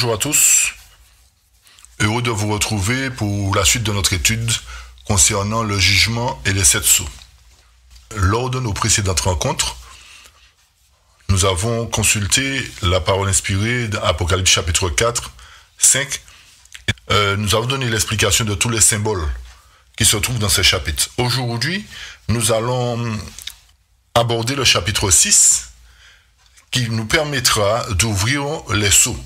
Bonjour à tous, heureux de vous retrouver pour la suite de notre étude concernant le jugement et les 7 sceaux. Lors de nos précédentes rencontres, nous avons consulté la parole inspirée d'Apocalypse chapitre 4, 5. Nous avons donné l'explication de tous les symboles qui se trouvent dans ces chapitres. Aujourd'hui, nous allons aborder le chapitre 6 qui nous permettra d'ouvrir les sceaux.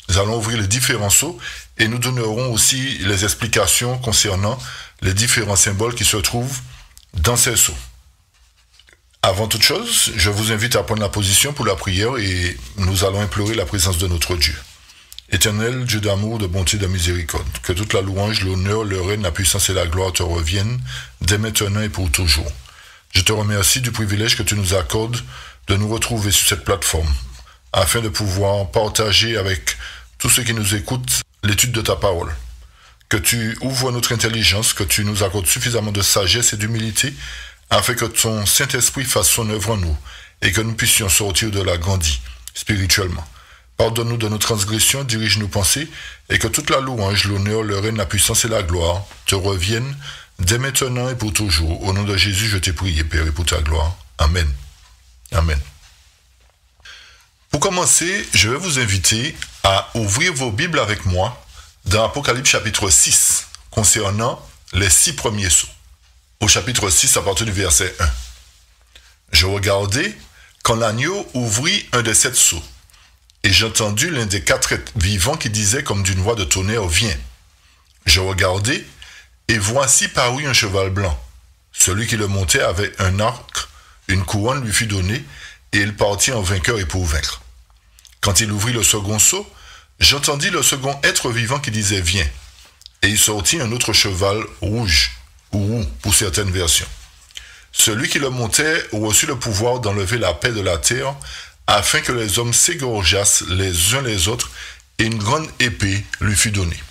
Nous allons ouvrir les différents sceaux et nous donnerons aussi les explications concernant les différents symboles qui se trouvent dans ces sceaux. Avant toute chose, je vous invite à prendre la position pour la prière et nous allons implorer la présence de notre Dieu. Éternel, Dieu d'amour, de bonté, de miséricorde, que toute la louange, l'honneur, le règne, la puissance et la gloire te reviennent dès maintenant et pour toujours. Je te remercie du privilège que tu nous accordes de nous retrouver sur cette plateforme afin de pouvoir partager avec tous ceux qui nous écoutent l'étude de ta parole. Que tu ouvres notre intelligence, que tu nous accordes suffisamment de sagesse et d'humilité afin que ton Saint-Esprit fasse son œuvre en nous et que nous puissions sortir de la grandie spirituellement. Pardonne-nous de nos transgressions, dirige nos pensées et que toute la louange, l'honneur, le règne, la puissance et la gloire te reviennent dès maintenant et pour toujours. Au nom de Jésus, je t'ai prié, Père, et pour ta gloire. Amen. Amen. Pour commencer, je vais vous inviter à ouvrir vos Bibles avec moi dans Apocalypse chapitre 6, concernant les 6 premiers sceaux. Au chapitre 6, à partir du verset 1. Je regardais quand l'agneau ouvrit un des 7 sceaux, et j'entendis l'un des 4 êtres vivants qui disait comme d'une voix de tonnerre, « Viens !» Je regardai, et voici parut un cheval blanc. Celui qui le montait avait un arc, une couronne lui fut donnée, et il partit en vainqueur et pour vaincre. Quand il ouvrit le second sceau, j'entendis le second être vivant qui disait « Viens !» Et il sortit un autre cheval rouge, ou roux pour certaines versions. Celui qui le montait reçut le pouvoir d'enlever la paix de la terre, afin que les hommes s'égorgeassent les uns les autres, et une grande épée lui fut donnée.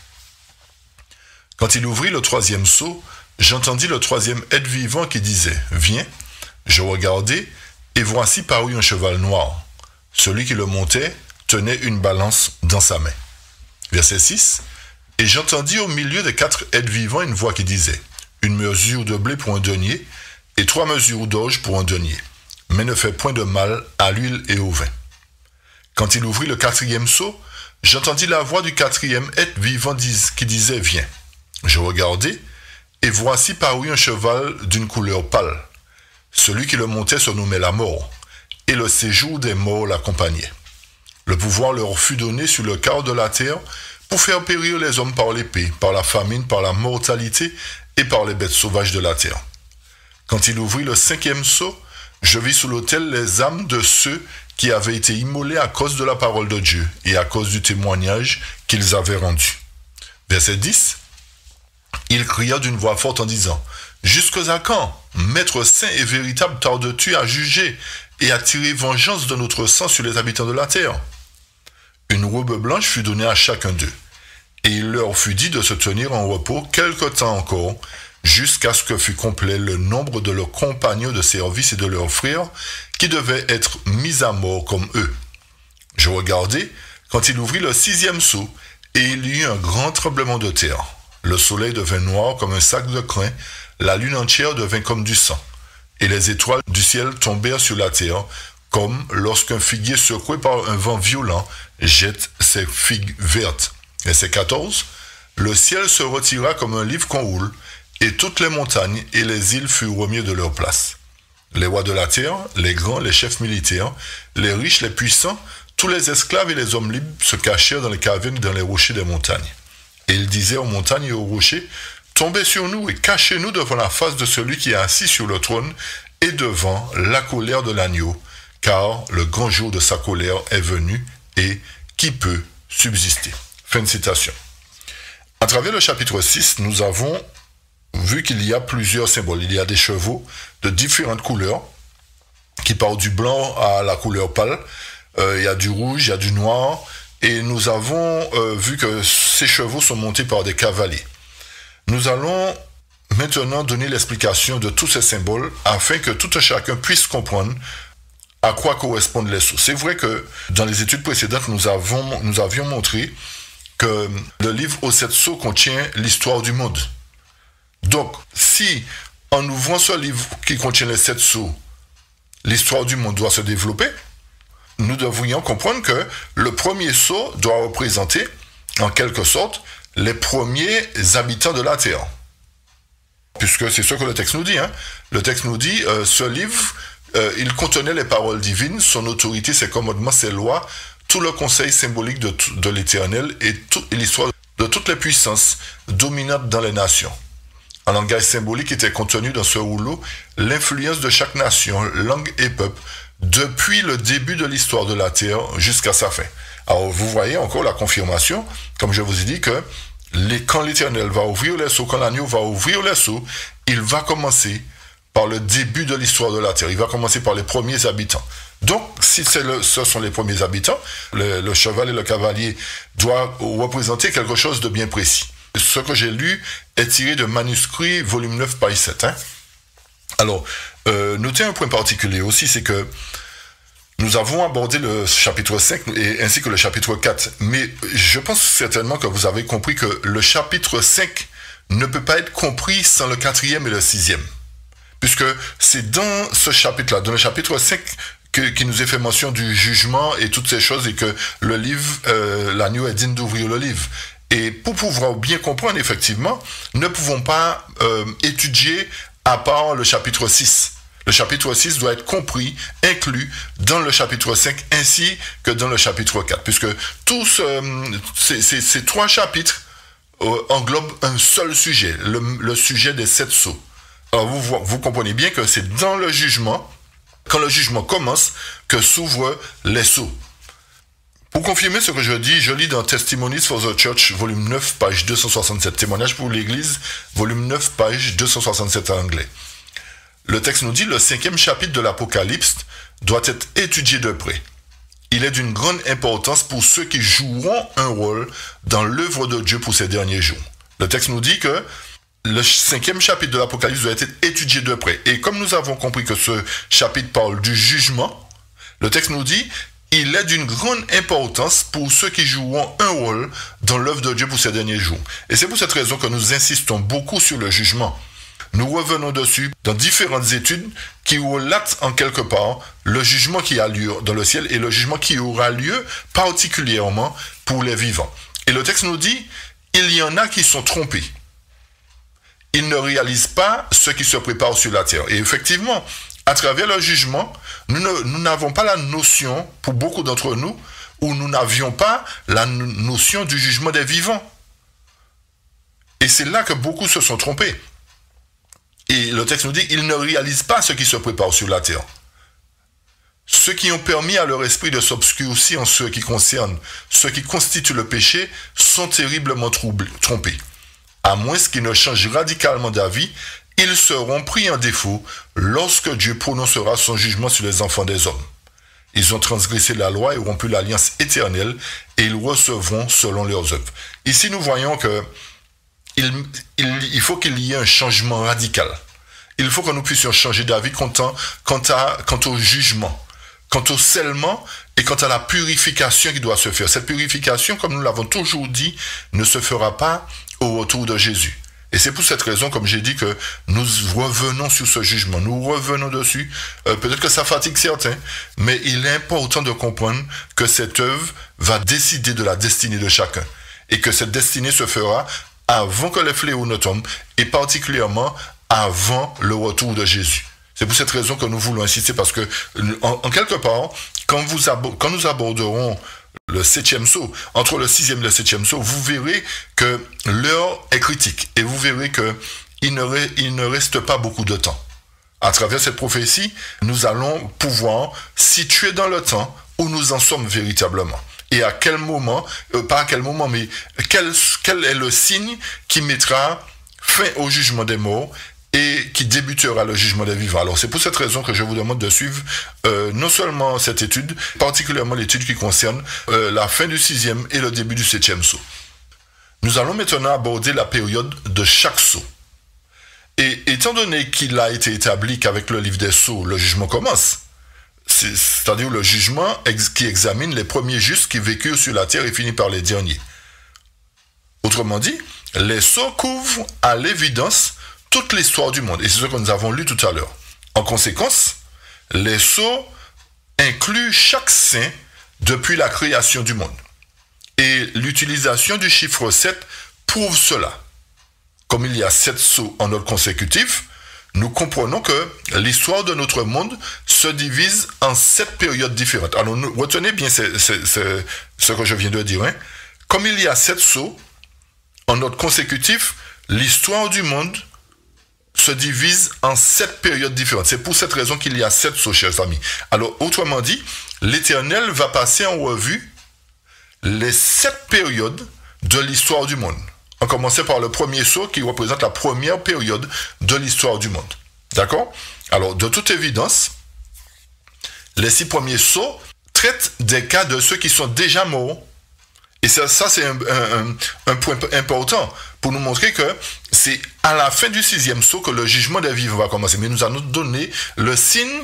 Quand il ouvrit le troisième sceau, j'entendis le troisième être vivant qui disait « Viens !» Je regardai, et voici parut un cheval noir. Celui qui le montait tenait une balance dans sa main. Verset 6. Et j'entendis au milieu des 4 êtres vivants une voix qui disait « Une mesure de blé pour un denier, et 3 mesures d'orge pour un denier. Mais ne fais point de mal à l'huile et au vin. » Quand il ouvrit le 4e sceau, j'entendis la voix du 4e être vivant qui disait « Viens !» Je regardai, et voici parut un cheval d'une couleur pâle. Celui qui le montait se nommait la mort, et le séjour des morts l'accompagnait. Le pouvoir leur fut donné sur le quart de la terre pour faire périr les hommes par l'épée, par la famine, par la mortalité et par les bêtes sauvages de la terre. Quand il ouvrit le 5e sceau, je vis sous l'autel les âmes de ceux qui avaient été immolés à cause de la parole de Dieu et à cause du témoignage qu'ils avaient rendu. Verset 10. Il cria d'une voix forte en disant « Jusque à quand, Maître saint et véritable, tardes-tu à juger et à tirer vengeance de notre sang sur les habitants de la terre ?» Une robe blanche fut donnée à chacun d'eux, et il leur fut dit de se tenir en repos quelque temps encore, jusqu'à ce que fût complet le nombre de leurs compagnons de service et de leurs frères, qui devaient être mis à mort comme eux. Je regardai quand il ouvrit le 6e sceau, et il y eut un grand tremblement de terre. Le soleil devint noir comme un sac de crin, la lune entière devint comme du sang, et les étoiles du ciel tombèrent sur la terre, comme lorsqu'un figuier secoué par un vent violent jette ses figues vertes. Verset 14. Le ciel se retira comme un livre qu'on roule, et toutes les montagnes et les îles furent remises de leur place. Les rois de la terre, les grands, les chefs militaires, les riches, les puissants, tous les esclaves et les hommes libres se cachèrent dans les cavernes et dans les rochers des montagnes. Et il disait aux montagnes et aux rochers, « Tombez sur nous et cachez-nous devant la face de celui qui est assis sur le trône et devant la colère de l'agneau, car le grand jour de sa colère est venu et qui peut subsister. » Fin de citation. À travers le chapitre 6, nous avons vu qu'il y a plusieurs symboles. Il y a des chevaux de différentes couleurs qui partent du blanc à la couleur pâle. Il y a du rouge, il y a du noir. Et nous avons vu que ces chevaux sont montés par des cavaliers. Nous allons maintenant donner l'explication de tous ces symboles afin que tout un chacun puisse comprendre à quoi correspondent les sceaux. C'est vrai que dans les études précédentes, nous avions montré que le livre aux 7 sceaux contient l'histoire du monde. Donc, si en ouvrant ce livre qui contient les 7 sceaux, l'histoire du monde doit se développer, nous devrions comprendre que le premier sceau doit représenter, en quelque sorte, les premiers habitants de la terre. Puisque c'est ce que le texte nous dit. Hein. Le texte nous dit, ce livre, il contenait les paroles divines, son autorité, ses commandements, ses lois, tout le conseil symbolique de l'Éternel et l'histoire de toutes les puissances dominantes dans les nations. En langage symbolique était contenu dans ce rouleau l'influence de chaque nation, langue et peuple, depuis le début de l'histoire de la terre jusqu'à sa fin. Alors vous voyez encore la confirmation, comme je vous ai dit, que quand l'Éternel va ouvrir les sceaux, quand l'agneau va ouvrir les sceaux, il va commencer par le début de l'histoire de la terre. Il va commencer par les premiers habitants. Donc, si ce sont les premiers habitants, le cheval et le cavalier doivent représenter quelque chose de bien précis. Ce que j'ai lu est tiré de manuscrit, volume 9, page 7. Hein. Alors, notez un point particulier aussi, c'est que nous avons abordé le chapitre 5 ainsi que le chapitre 4. Mais je pense certainement que vous avez compris que le chapitre 5 ne peut pas être compris sans le 4e et le 6e. Puisque c'est dans ce chapitre-là, dans le chapitre 5, qui nous est fait mention du jugement et toutes ces choses, et que le livre, l'agneau est digne d'ouvrir le livre. Et pour pouvoir bien comprendre, effectivement, nous ne pouvons pas étudier à part le chapitre 6. Le chapitre 6 doit être compris, inclus dans le chapitre 5 ainsi que dans le chapitre 4, puisque tous ces 3 chapitres englobent un seul sujet, le sujet des 7 sceaux. Alors vous comprenez bien que c'est dans le jugement, quand le jugement commence, que s'ouvrent les sceaux. Pour confirmer ce que je dis, je lis dans Testimonies for the Church, volume 9, page 267, témoignage pour l'Église, volume 9, page 267 en anglais. Le texte nous dit, le 5e chapitre de l'Apocalypse doit être étudié de près. Il est d'une grande importance pour ceux qui joueront un rôle dans l'œuvre de Dieu pour ces derniers jours. Le texte nous dit que le 5e chapitre de l'Apocalypse doit être étudié de près. Et comme nous avons compris que ce chapitre parle du jugement, le texte nous dit, il est d'une grande importance pour ceux qui joueront un rôle dans l'œuvre de Dieu pour ces derniers jours. Et c'est pour cette raison que nous insistons beaucoup sur le jugement. Nous revenons dessus dans différentes études qui relatent en quelque part le jugement qui a lieu dans le ciel et le jugement qui aura lieu particulièrement pour les vivants. Et le texte nous dit, il y en a qui sont trompés. Ils ne réalisent pas ce qui se prépare sur la terre. Et effectivement, à travers le jugement, nous n'avons pas la notion, pour beaucoup d'entre nous, ou nous n'avions pas la notion du jugement des vivants. Et c'est là que beaucoup se sont trompés. Et le texte nous dit, ils ne réalisent pas ce qui se prépare sur la terre. Ceux qui ont permis à leur esprit de s'obscurcir en ce qui concerne ce qui constitue le péché sont terriblement trompés. À moins qu'ils ne changent radicalement d'avis, ils seront pris en défaut lorsque Dieu prononcera son jugement sur les enfants des hommes. Ils ont transgressé la loi et rompu l'alliance éternelle et ils recevront selon leurs œuvres. Ici, nous voyons que il faut qu'il y ait un changement radical. Il faut que nous puissions changer d'avis quant au jugement, quant au scellement et quant à la purification qui doit se faire. Cette purification, comme nous l'avons toujours dit, ne se fera pas au retour de Jésus. Et c'est pour cette raison, comme j'ai dit, que nous revenons sur ce jugement. Nous revenons dessus. Peut-être que ça fatigue certains, mais il est important de comprendre que cette œuvre va décider de la destinée de chacun. Et que cette destinée se fera avant que les fléaux ne tombent, et particulièrement avant le retour de Jésus. C'est pour cette raison que nous voulons insister, parce que, en quelque part, quand nous aborderons le 7e sceau, entre le 6e et le 7e sceau, vous verrez que l'heure est critique, et vous verrez qu'il ne reste pas beaucoup de temps. À travers cette prophétie, nous allons pouvoir situer dans le temps où nous en sommes véritablement. Et à quel moment, pas à quel moment, mais quel est le signe qui mettra fin au jugement des morts et qui débutera le jugement des vivants. Alors c'est pour cette raison que je vous demande de suivre non seulement cette étude, particulièrement l'étude qui concerne la fin du 6e et le début du 7e sceau. Nous allons maintenant aborder la période de chaque sceau. Et étant donné qu'il a été établi qu'avec le livre des sceaux, le jugement commence, c'est-à-dire le jugement qui examine les premiers justes qui vécurent sur la terre et finit par les derniers. Autrement dit, les sceaux couvrent à l'évidence toute l'histoire du monde. Et c'est ce que nous avons lu tout à l'heure. En conséquence, les sceaux incluent chaque saint depuis la création du monde. Et l'utilisation du chiffre 7 prouve cela. Comme il y a 7 sceaux en ordre consécutif, nous comprenons que l'histoire de notre monde se divise en 7 périodes différentes. Alors, retenez bien ce que je viens de dire. Hein. Comme il y a 7 sceaux en ordre consécutif, l'histoire du monde se divise en 7 périodes différentes. C'est pour cette raison qu'il y a 7 sceaux, chers amis. Alors, autrement dit, l'Éternel va passer en revue les 7 périodes de l'histoire du monde. On commençait par le premier sceau qui représente la première période de l'histoire du monde. D'accord? Alors, de toute évidence, les 6 premiers sceaux traitent des cas de ceux qui sont déjà morts. Et ça c'est un point important pour nous montrer que c'est à la fin du 6e sceau que le jugement des vivants va commencer. Mais nous allons donner le signe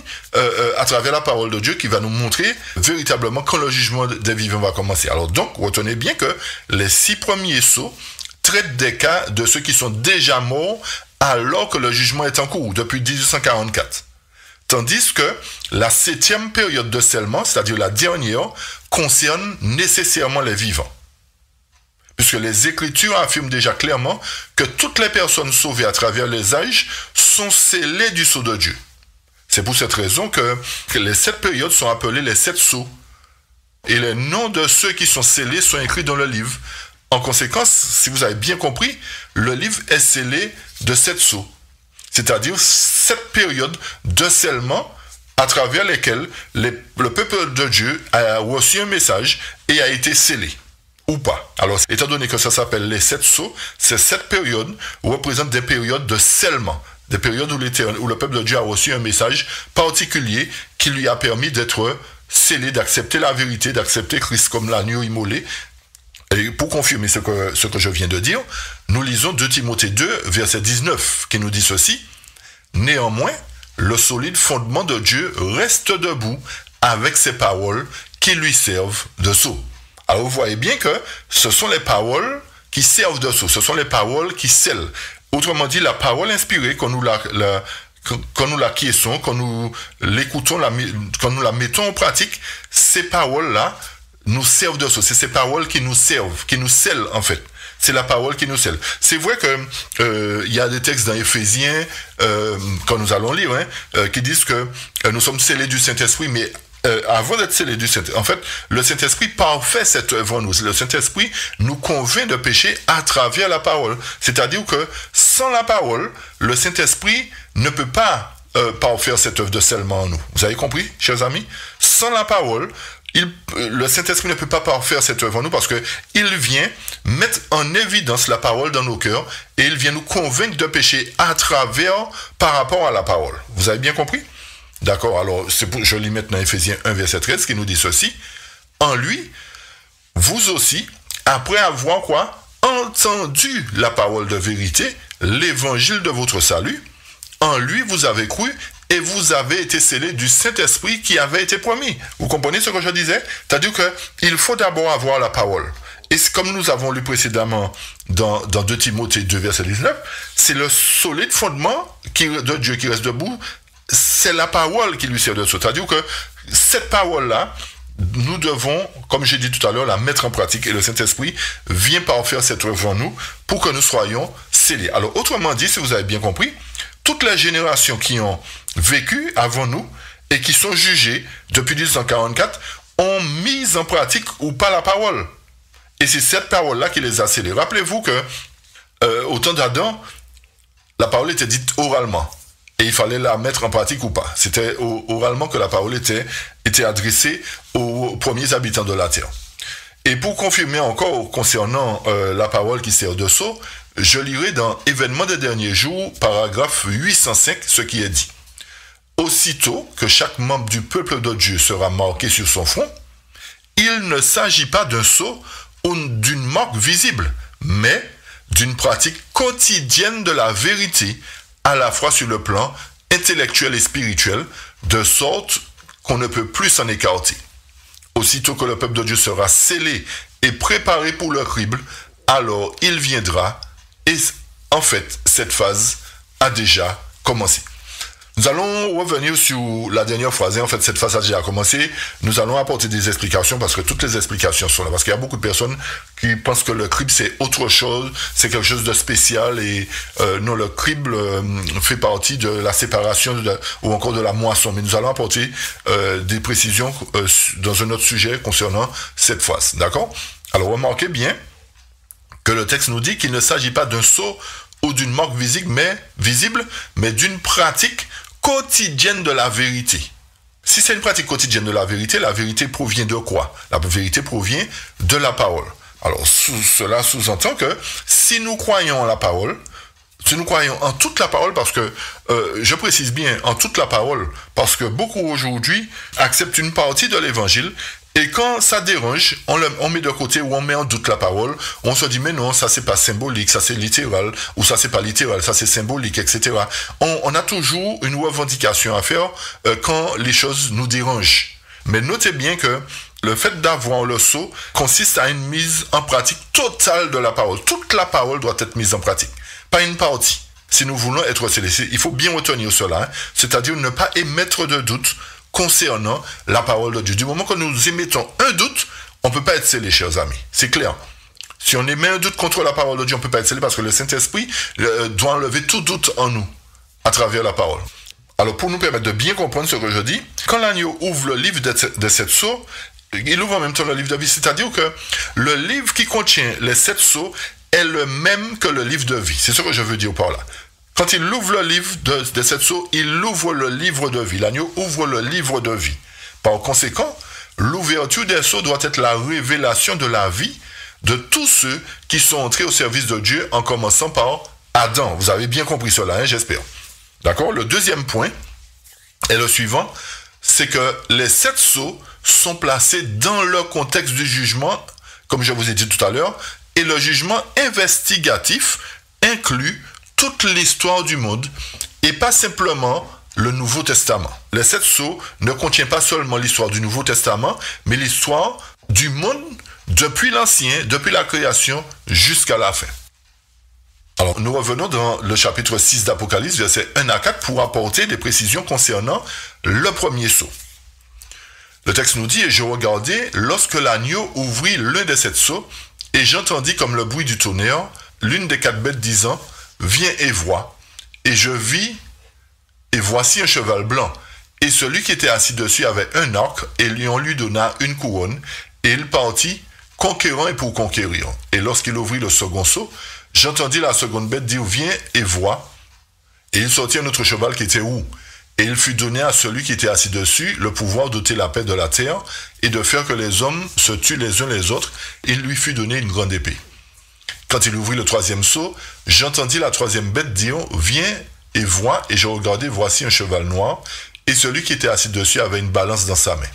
à travers la parole de Dieu qui va nous montrer véritablement quand le jugement des vivants va commencer. Alors donc, retenez bien que les 6 premiers sceaux traitent des cas de ceux qui sont déjà morts alors que le jugement est en cours, depuis 1844. Tandis que la 7e période de scellement, c'est-à-dire la dernière, concerne nécessairement les vivants. Puisque les Écritures affirment déjà clairement que toutes les personnes sauvées à travers les âges sont scellées du sceau de Dieu. C'est pour cette raison que les 7 périodes sont appelées les 7 sceaux. Et les noms de ceux qui sont scellés sont écrits dans le livre. En conséquence, si vous avez bien compris, le livre est scellé de 7 sceaux. C'est-à-dire 7 périodes de scellement à travers lesquelles le peuple de Dieu a reçu un message et a été scellé, ou pas. Alors, étant donné que ça s'appelle les 7 sceaux, ces 7 périodes représentent des périodes de scellement, des périodes où le peuple de Dieu a reçu un message particulier qui lui a permis d'être scellé, d'accepter la vérité, d'accepter Christ comme l'agneau immolé. Et pour confirmer ce que je viens de dire, nous lisons 2 Timothée 2, verset 19, qui nous dit ceci. « Néanmoins, le solide fondement de Dieu reste debout avec ses paroles qui lui servent de sceau. » Alors vous voyez bien que ce sont les paroles qui servent de sceau, ce sont les paroles qui scellent. Autrement dit, la parole inspirée, quand nous l'acquiesçons, quand nous l'écoutons, quand nous la mettons en pratique, ces paroles-là nous servent de sceau. C'est ces paroles qui nous servent, qui nous scellent en fait. C'est la parole qui nous scelle. C'est vrai que y a des textes dans Éphésiens, quand nous allons lire, qui disent que nous sommes scellés du Saint-Esprit, mais avant d'être scellés du Saint-Esprit, en fait, le Saint-Esprit parfait cette œuvre en nous. Le Saint-Esprit nous convainc de pécher à travers la parole. C'est-à-dire que sans la parole, le Saint-Esprit ne peut pas parfaire cette œuvre de scellement en nous. Vous avez compris, chers amis? Sans la parole, le Saint-Esprit ne peut pas parfaire cette œuvre en nous parce qu'il vient mettre en évidence la parole dans nos cœurs et il vient nous convaincre de pécher à travers, par rapport à la parole. Vous avez bien compris? D'accord, alors je lis maintenant Éphésiens 1, verset 13 qui nous dit ceci. En lui, vous aussi, après avoir quoi? Entendu la parole de vérité, l'évangile de votre salut, en lui vous avez cru et vous avez été scellés du Saint-Esprit qui avait été promis. Vous comprenez ce que je disais? C'est-à-dire qu'il faut d'abord avoir la parole. Et comme nous avons lu précédemment dans 2 Timothée 2, verset 19, c'est le solide fondement de Dieu qui reste debout, c'est la parole qui lui sert de sceau. C'est-à-dire que cette parole-là, nous devons, comme j'ai dit tout à l'heure, la mettre en pratique et le Saint-Esprit vient parfaire cette œuvre en nous pour que nous soyons scellés. Alors, autrement dit, si vous avez bien compris, toutes les générations qui ont vécu avant nous et qui sont jugées depuis 1844 ont mis en pratique ou pas la parole. Et c'est cette parole-là qui les a scellés. Rappelez-vous que au temps d'Adam, la parole était dite oralement. Et il fallait la mettre en pratique ou pas. C'était oralement que la parole était adressée aux premiers habitants de la terre. Et pour confirmer encore concernant la parole qui sert de sceau, je lirai dans Événements des derniers jours, paragraphe 805, ce qui est dit. Aussitôt que chaque membre du peuple de Dieu sera marqué sur son front, il ne s'agit pas d'un sceau ou d'une marque visible, mais d'une pratique quotidienne de la vérité, à la fois sur le plan intellectuel et spirituel, de sorte qu'on ne peut plus s'en écarter. Aussitôt que le peuple de Dieu sera scellé et préparé pour le crible, alors il viendra et en fait, cette phase a déjà commencé. Nous allons revenir sur la dernière phrase. En fait, cette phase a déjà commencé. Nous allons apporter des explications parce que toutes les explications sont là. Parce qu'il y a beaucoup de personnes qui pensent que le crible, c'est autre chose, c'est quelque chose de spécial. Et non, le crible fait partie de la séparation ou encore de la moisson. Mais nous allons apporter des précisions dans un autre sujet concernant cette phase. D'accord? Alors, remarquez bien que le texte nous dit qu'il ne s'agit pas d'un sceau ou d'une marque visible, mais d'une pratique quotidienne de la vérité. Si c'est une pratique quotidienne de la vérité provient de quoi? La vérité provient de la parole. Alors, cela sous-entend que si nous croyons en la parole, si nous croyons en toute la parole, parce que, je précise bien, en toute la parole, parce que beaucoup aujourd'hui acceptent une partie de l'évangile. Et quand ça dérange, on met de côté ou on met en doute la parole, on se dit mais non, ça c'est pas symbolique, ça c'est littéral, ou ça c'est pas littéral, ça c'est symbolique, etc. On a toujours une revendication à faire quand les choses nous dérangent. Mais notez bien que le fait d'avoir le sceau consiste à une mise en pratique totale de la parole. Toute la parole doit être mise en pratique, pas une partie. Si nous voulons être scellés, il faut bien retenir cela, c'est-à-dire ne pas émettre de doute concernant la parole de Dieu. Du moment que nous émettons un doute, on ne peut pas être scellé, chers amis. C'est clair. Si on émet un doute contre la parole de Dieu, on ne peut pas être scellé parce que le Saint-Esprit doit enlever tout doute en nous à travers la parole. Alors, pour nous permettre de bien comprendre ce que je dis, quand l'agneau ouvre le livre de 7 sceaux, il ouvre en même temps le livre de vie. C'est-à-dire que le livre qui contient les 7 sceaux est le même que le livre de vie. C'est ce que je veux dire par là. Quand il ouvre le livre de 7 sceaux, il ouvre le livre de vie. L'agneau ouvre le livre de vie. Par conséquent, l'ouverture des sceaux doit être la révélation de la vie de tous ceux qui sont entrés au service de Dieu, en commençant par Adam. Vous avez bien compris cela, j'espère. D'accord? Le deuxième point est le suivant, c'est que les 7 sceaux sont placés dans le contexte du jugement, comme je vous ai dit tout à l'heure, et le jugement investigatif inclut toute l'histoire du monde et pas simplement le Nouveau Testament. Les 7 sceaux ne contiennent pas seulement l'histoire du Nouveau Testament, mais l'histoire du monde depuis l'Ancien, depuis la création jusqu'à la fin. Alors, nous revenons dans le chapitre 6 d'Apocalypse, versets 1 à 4, pour apporter des précisions concernant le premier sceau. Le texte nous dit, « Et je regardai lorsque l'agneau ouvrit l'un des 7 sceaux, et j'entendis comme le bruit du tonnerre, l'une des 4 bêtes disant, viens et vois. Et je vis, et voici un cheval blanc. Et celui qui était assis dessus avait un arc, et on lui donna une couronne, et il partit, conquérant et pour conquérir. Et lorsqu'il ouvrit le second sceau, j'entendis la seconde bête dire, viens et vois. Et il sortit un autre cheval qui était roux. Et il fut donné à celui qui était assis dessus le pouvoir d'ôter la paix de la terre, et de faire que les hommes se tuent les uns les autres. Il lui fut donné une grande épée. Quand il ouvrit le troisième sceau, j'entendis la troisième bête dire, viens et vois, et je regardai, voici un cheval noir, et celui qui était assis dessus avait une balance dans sa main.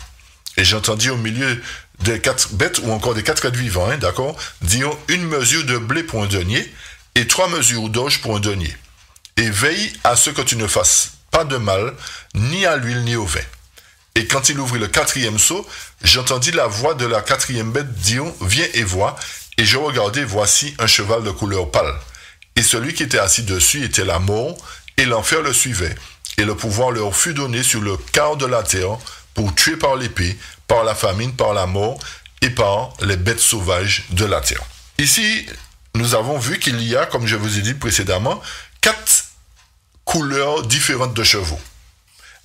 Et j'entendis au milieu des 4 bêtes, ou encore des 4 êtres vivants, d'accord, dire, une mesure de blé pour un denier, et 3 mesures d'orge pour un denier. Et veille à ce que tu ne fasses pas de mal, ni à l'huile, ni au vin. Et quand il ouvrit le 4e sceau, j'entendis la voix de la 4e bête dire, viens et vois, et je regardai, voici un cheval de couleur pâle. Et celui qui était assis dessus était la mort, et l'enfer le suivait. Et le pouvoir leur fut donné sur le quart de la terre, pour tuer par l'épée, par la famine, par la mort, et par les bêtes sauvages de la terre. Ici, nous avons vu qu'il y a, comme je vous ai dit précédemment, 4 couleurs différentes de chevaux.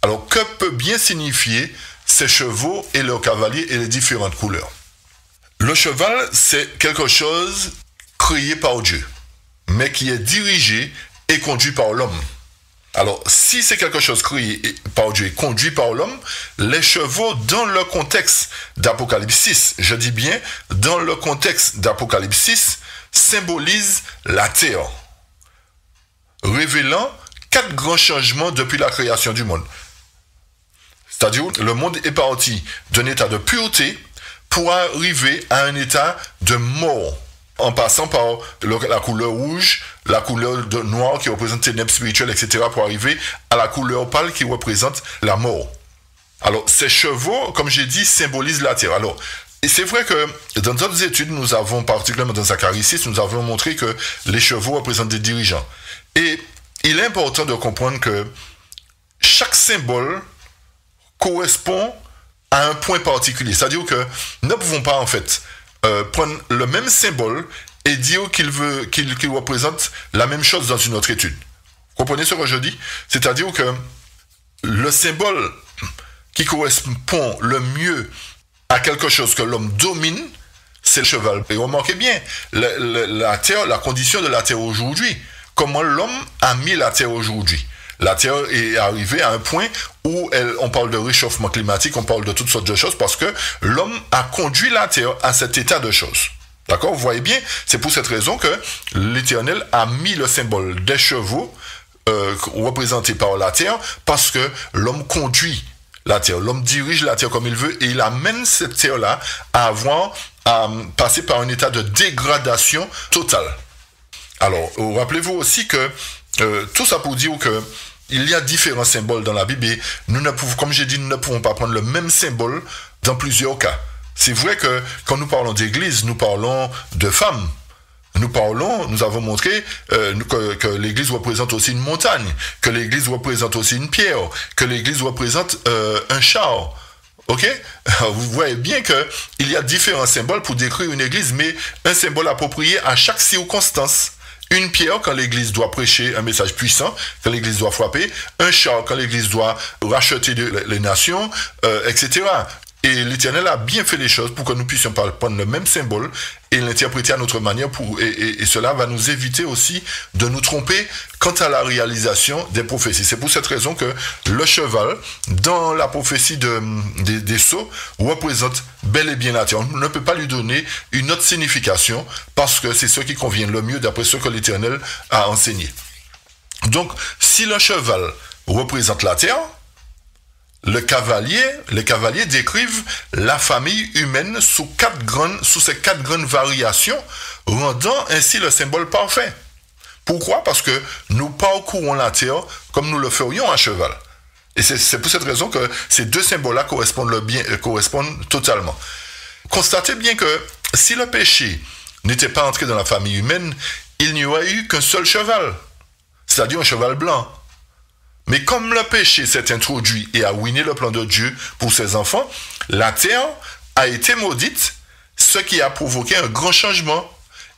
Alors, que peut bien signifier ces chevaux et leurs cavaliers et les différentes couleurs? Le cheval, c'est quelque chose créé par Dieu, mais qui est dirigé et conduit par l'homme. Alors, si c'est quelque chose créé par Dieu et conduit par l'homme, les chevaux, dans le contexte d'Apocalypse 6, je dis bien, dans le contexte d'Apocalypse 6, symbolisent la terre, révélant 4 grands changements depuis la création du monde. C'est-à-dire, le monde est parti d'un état de pureté pour arriver à un état de mort, en passant par la couleur rouge, la couleur noire qui représente ténèbres spirituelles, etc., pour arriver à la couleur pâle qui représente la mort. Alors, ces chevaux, comme j'ai dit, symbolisent la terre. Alors, et c'est vrai que dans d'autres études, nous avons, particulièrement dans Zacharie 6, nous avons montré que les chevaux représentent des dirigeants. Et il est important de comprendre que chaque symbole correspond à un point particulier. C'est-à-dire que nous ne pouvons pas, en fait, prendre le même symbole et dire qu'il représente la même chose dans une autre étude. Vous comprenez ce que je dis? C'est-à-dire que le symbole qui correspond le mieux à quelque chose que l'homme domine, c'est le cheval. Et remarquez bien, la terre, la condition de la terre aujourd'hui, comment l'homme a mis la terre aujourd'hui. La terre est arrivée à un point où on parle de réchauffement climatique, on parle de toutes sortes de choses, parce que l'homme a conduit la terre à cet état de choses. D'accord? Vous voyez bien, c'est pour cette raison que l'Éternel a mis le symbole des chevaux représenté par la terre, parce que l'homme conduit la terre, l'homme dirige la terre comme il veut, et il amène cette terre-là à passer par un état de dégradation totale. Alors, rappelez-vous aussi que tout ça pour dire que il y a différents symboles dans la Bible, et nous ne pouvons, comme j'ai dit, nous ne pouvons pas prendre le même symbole dans plusieurs cas. C'est vrai que quand nous parlons d'église, nous parlons de femmes. Nous avons montré que l'église représente aussi une montagne, que l'église représente aussi une pierre, que l'église représente un char. Ok? Vous voyez bien qu'il y a différents symboles pour décrire une église, mais un symbole approprié à chaque circonstance. Une pierre quand l'église doit prêcher un message puissant, quand l'église doit frapper, un char quand l'église doit racheter les nations, etc. Et l'Éternel a bien fait les choses pour que nous puissions prendre le même symbole et l'interpréter à notre manière, et cela va nous éviter aussi de nous tromper quant à la réalisation des prophéties. C'est pour cette raison que le cheval, dans la prophétie des sceaux, représente bel et bien la terre. On ne peut pas lui donner une autre signification, parce que c'est ce qui convient le mieux d'après ce que l'Éternel a enseigné. Donc, si le cheval représente la terre, les cavaliers décrivent la famille humaine sous ces quatre grandes variations, rendant ainsi le symbole parfait. Pourquoi? Parce que nous parcourons la terre comme nous le ferions à cheval. Et c'est pour cette raison que ces deux symboles-là correspondent totalement. Constatez bien que si le péché n'était pas entré dans la famille humaine, il n'y aurait eu qu'un seul cheval, c'est-à-dire un cheval blanc. Mais comme le péché s'est introduit et a ruiné le plan de Dieu pour ses enfants, la terre a été maudite, ce qui a provoqué un grand changement.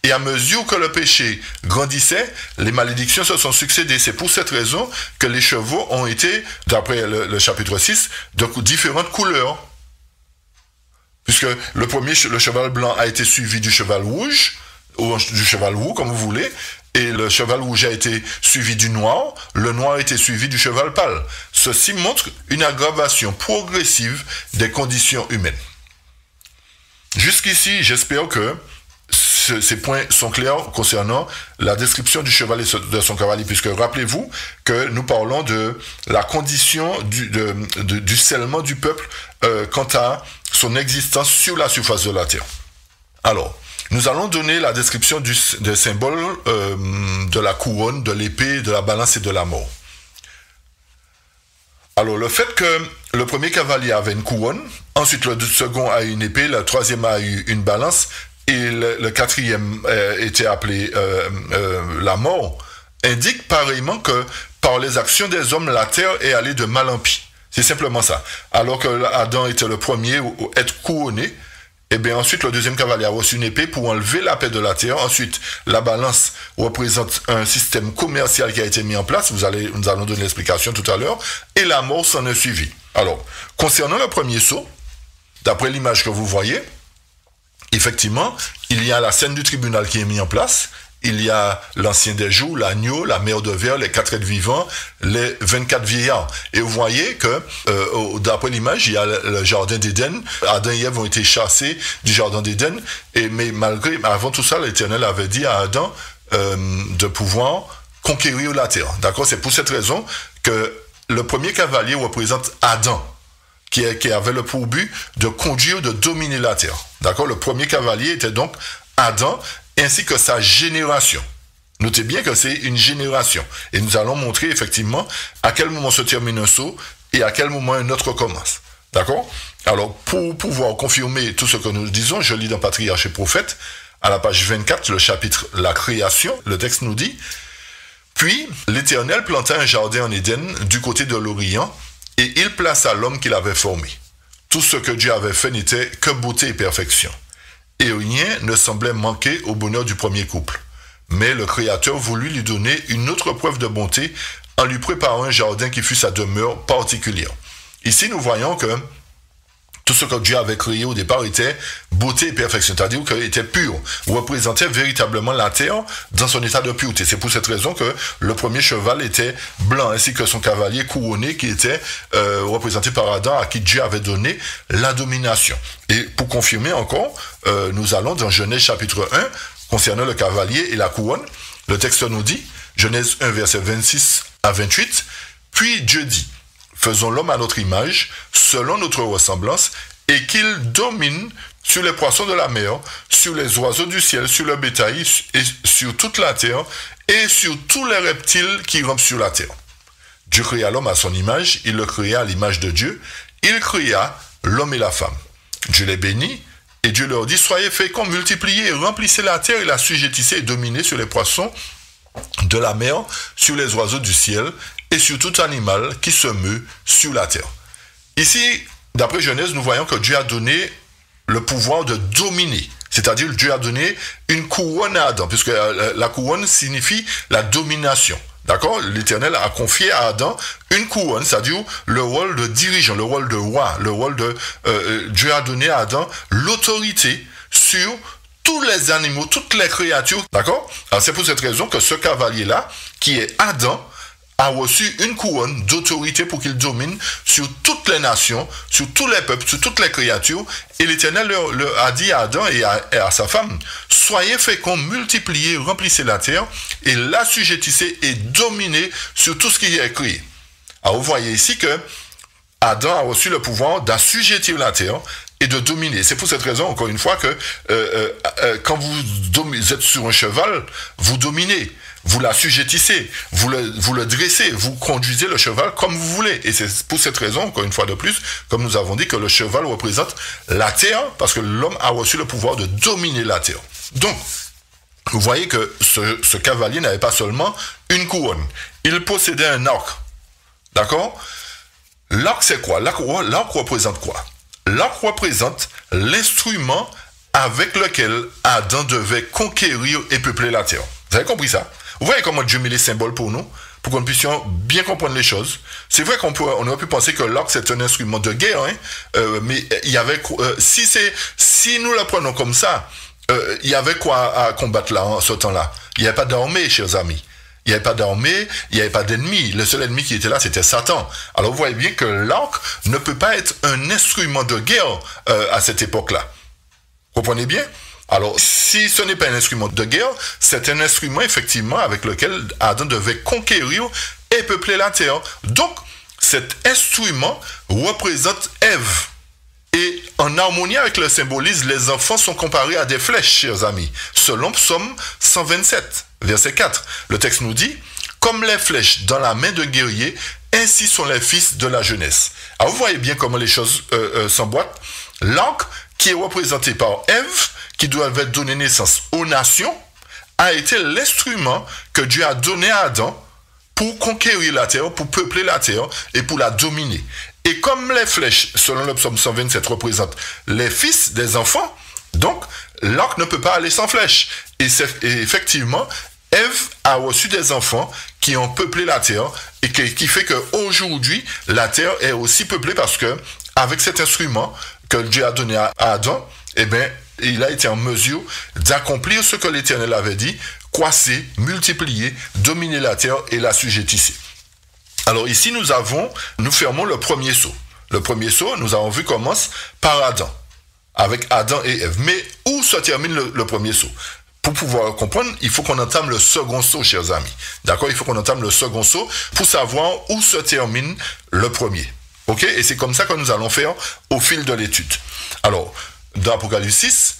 Et à mesure que le péché grandissait, les malédictions se sont succédées. C'est pour cette raison que les chevaux ont été, d'après le chapitre 6, de différentes couleurs. Puisque le cheval blanc a été suivi du cheval rouge, ou du cheval roux, comme vous voulez, et le cheval rouge a été suivi du noir, le noir a été suivi du cheval pâle. Ceci montre une aggravation progressive des conditions humaines. Jusqu'ici, j'espère que ces points sont clairs concernant la description du cheval et de son cavalier, puisque rappelez-vous que nous parlons de la condition du scellement du peuple quant à son existence sur la surface de la terre. Alors, nous allons donner la description des symboles de la couronne, de l'épée, de la balance et de la mort. Alors, le fait que le premier cavalier avait une couronne, ensuite le second a eu une épée, le troisième a eu une balance, et le quatrième était appelé la mort, indique pareillement que par les actions des hommes, la terre est allée de mal en pis. C'est simplement ça. Alors que Adam était le premier à être couronné, et bien ensuite le deuxième cavalier a reçu une épée pour enlever la paix de la terre. Ensuite, la balance représente un système commercial qui a été mis en place. Nous allons donner l'explication tout à l'heure. Et la mort s'en est suivie. Alors, concernant le premier sceau, d'après l'image que vous voyez, effectivement, il y a la scène du tribunal qui est mise en place. Il y a l'ancien des jours, l'agneau, la mer de verre, les 4 êtres vivants, les 24 vieillards. Et vous voyez que, d'après l'image, il y a le jardin d'Éden. Adam et Ève ont été chassés du jardin d'Éden. Mais avant tout ça, l'Éternel avait dit à Adam de pouvoir conquérir la terre. D'accord? C'est pour cette raison que le premier cavalier représente Adam, qui avait le pour but de conduire, de dominer la terre. D'accord? Le premier cavalier était donc Adam, ainsi que sa génération. Notez bien que c'est une génération. Et nous allons montrer effectivement à quel moment se termine un sceau et à quel moment un autre commence. D'accord? Alors, pour pouvoir confirmer tout ce que nous disons, je lis dans Patriarches et Prophètes, à la page 24, le chapitre La création, le texte nous dit: Puis l'Éternel planta un jardin en Éden du côté de l'Orient, et il plaça l'homme qu'il avait formé. Tout ce que Dieu avait fait n'était que beauté et perfection. Et rien ne semblait manquer au bonheur du premier couple. Mais le Créateur voulut lui donner une autre preuve de bonté en lui préparant un jardin qui fût sa demeure particulière. Ici, nous voyons que tout ce que Dieu avait créé au départ était beauté et perfection, c'est-à-dire qu'il était pur, représentait véritablement la terre dans son état de pureté. C'est pour cette raison que le premier cheval était blanc, ainsi que son cavalier couronné qui était représenté par Adam, à qui Dieu avait donné la domination. Et pour confirmer encore, nous allons dans Genèse chapitre 1, concernant le cavalier et la couronne. Le texte nous dit, Genèse 1, verset 26 à 28, « Puis Dieu dit, faisons l'homme à notre image, selon notre ressemblance, et qu'il domine sur les poissons de la mer, sur les oiseaux du ciel, sur le bétail, et sur toute la terre, et sur tous les reptiles qui rampent sur la terre. Dieu créa l'homme à son image, il le créa à l'image de Dieu, il créa l'homme et la femme. Dieu les bénit, et Dieu leur dit, soyez féconds, multipliez, remplissez la terre, et la sujettissez et dominez sur les poissons de la mer, sur les oiseaux du ciel, et sur tout animal qui se meut sur la terre. Ici, d'après Genèse, nous voyons que Dieu a donné le pouvoir de dominer. C'est-à-dire, Dieu a donné une couronne à Adam, puisque la couronne signifie la domination. D'accord? L'Éternel a confié à Adam une couronne, c'est-à-dire le rôle de dirigeant, le rôle de roi, le rôle de... Dieu a donné à Adam l'autorité sur tous les animaux, toutes les créatures. D'accord? Alors, c'est pour cette raison que ce cavalier-là, qui est Adam, a reçu une couronne d'autorité pour qu'il domine sur toutes les nations, sur tous les peuples, sur toutes les créatures. Et l'Éternel a dit à Adam et à sa femme, soyez féconds, multipliez, remplissez la terre et l'assujettissez et dominez sur tout ce qui est créé. Alors vous voyez ici que Adam a reçu le pouvoir d'assujettir la terre et de dominer. C'est pour cette raison, encore une fois, que quand vous êtes sur un cheval, vous dominez. Vous l'assujettissez, vous le dressez, vous conduisez le cheval comme vous voulez. Et c'est pour cette raison, encore une fois de plus, comme nous avons dit, que le cheval représente la terre, parce que l'homme a reçu le pouvoir de dominer la terre. Donc, vous voyez que ce cavalier n'avait pas seulement une couronne, il possédait un arc. D'accord? L'arc, c'est quoi? L'arc représente quoi? L'arc représente l'instrument avec lequel Adam devait conquérir et peupler la terre. Vous avez compris ça? Vous voyez comment Dieu met les symboles pour nous, pour que nous puissions bien comprendre les choses. C'est vrai qu'on aurait pu penser que l'arc c'est un instrument de guerre, hein, mais il y avait si nous le prenons comme ça, il y avait quoi à combattre là en ce temps-là? Il n'y avait pas d'armée, chers amis. Il n'y avait pas d'armée, il n'y avait pas d'ennemi. Le seul ennemi qui était là, c'était Satan. Alors vous voyez bien que l'arc ne peut pas être un instrument de guerre à cette époque-là. Comprenez bien? Alors, si ce n'est pas un instrument de guerre, c'est un instrument, effectivement, avec lequel Adam devait conquérir et peupler la terre. Donc, cet instrument représente Ève. Et en harmonie avec le symbolisme, les enfants sont comparés à des flèches, chers amis. Selon Psaume 127, verset 4, le texte nous dit, « Comme les flèches dans la main de guerrier, ainsi sont les fils de la jeunesse. » Alors, vous voyez bien comment les choses s'emboîtent. L'arc, qui est représenté par Ève, qui devait donner naissance aux nations, a été l'instrument que Dieu a donné à Adam pour conquérir la terre, pour peupler la terre et pour la dominer. Et comme les flèches, selon le psaume 127, représentent les fils des enfants, donc l'arc ne peut pas aller sans flèche. Et effectivement, Ève a reçu des enfants qui ont peuplé la terre et qui fait qu'aujourd'hui, la terre est aussi peuplée parce que, avec cet instrument que Dieu a donné à Adam, eh bien, il a été en mesure d'accomplir ce que l'Éternel avait dit, croisser, multiplier, dominer la terre et l'assujettisser. Alors ici, nous fermons le premier saut. Le premier saut, nous avons vu, commence par Adam, avec Adam et Ève. Mais où se termine le premier saut? Pour pouvoir comprendre, il faut qu'on entame le second saut, chers amis. D'accord? Il faut qu'on entame le second saut pour savoir où se termine le premier. Ok? Et c'est comme ça que nous allons faire au fil de l'étude. Alors, dans Apocalypse 6,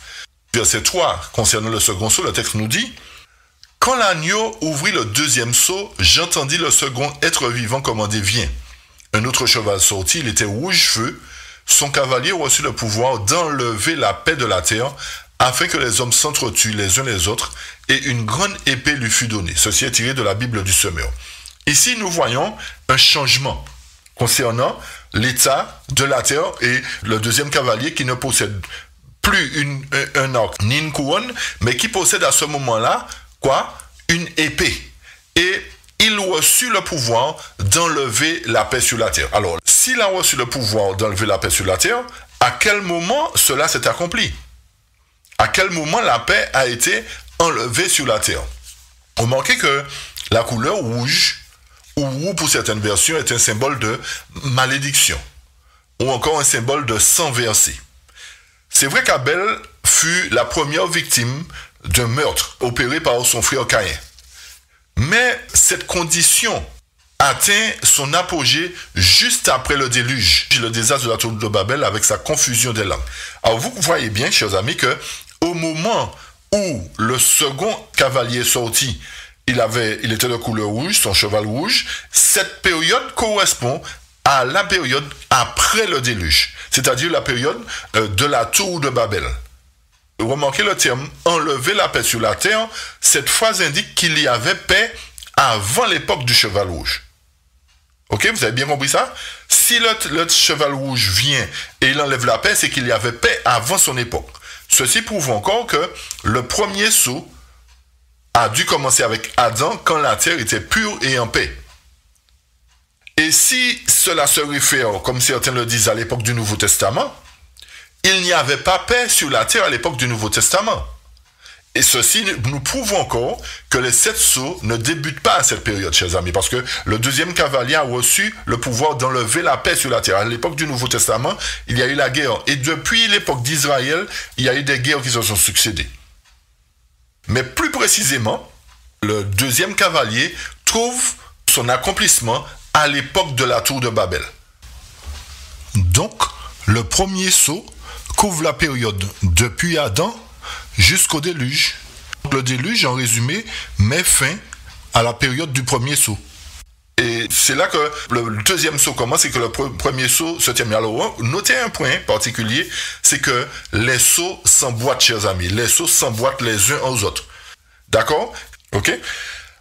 verset 3, concernant le second saut, le texte nous dit, « Quand l'agneau ouvrit le deuxième saut, j'entendis le second être vivant commander, viens. Un autre cheval sortit, il était rouge feu, son cavalier reçut le pouvoir d'enlever la paix de la terre, afin que les hommes s'entretuent les uns les autres, et une grande épée lui fut donnée. Ceci est tiré de la Bible du Semeur. Ici, nous voyons un changement concernant l'état de la terre et le deuxième cavalier qui ne possède plus un arc ni une couronne, mais qui possède à ce moment-là, quoi? Une épée. Et il reçut le pouvoir d'enlever la paix sur la terre. Alors, s'il a reçu le pouvoir d'enlever la paix sur la terre, à quel moment cela s'est accompli? À quel moment la paix a été enlevée sur la terre? Remarquez que la couleur rouge, ou roux pour certaines versions, est un symbole de malédiction, ou encore un symbole de sang versé. C'est vrai qu'Abel fut la première victime d'un meurtre opéré par son frère Caïn. Mais cette condition atteint son apogée juste après le déluge, le désastre de la tour de Babel avec sa confusion des langues. Alors vous voyez bien, chers amis, que au moment où le second cavalier sortit, il était de couleur rouge, son cheval rouge, cette période correspond à la période après le déluge, c'est-à-dire la période de la tour de Babel. Remarquez le terme « enlever la paix sur la terre », cette phrase indique qu'il y avait paix avant l'époque du cheval rouge. Ok, vous avez bien compris ça? Si le cheval rouge vient et il enlève la paix, c'est qu'il y avait paix avant son époque. Ceci prouve encore que le premier saut a dû commencer avec Adam quand la terre était pure et en paix. Et si cela se réfère, comme certains le disent, à l'époque du Nouveau Testament, il n'y avait pas paix sur la terre à l'époque du Nouveau Testament. Et ceci nous prouve encore que les 7 sceaux ne débutent pas à cette période, chers amis, parce que le deuxième cavalier a reçu le pouvoir d'enlever la paix sur la terre. À l'époque du Nouveau Testament, il y a eu la guerre. Et depuis l'époque d'Israël, il y a eu des guerres qui se sont succédées. Mais plus précisément, le deuxième cavalier trouve son accomplissement à l'époque de la tour de Babel. Donc, le premier sceau couvre la période depuis Adam jusqu'au déluge. Le déluge, en résumé, met fin à la période du premier sceau. Et c'est là que le deuxième sceau commence et que le premier sceau se termine. Alors, notez un point particulier, c'est que les sceaux s'emboîtent, chers amis. Les sceaux s'emboîtent les uns aux autres. D'accord? Ok?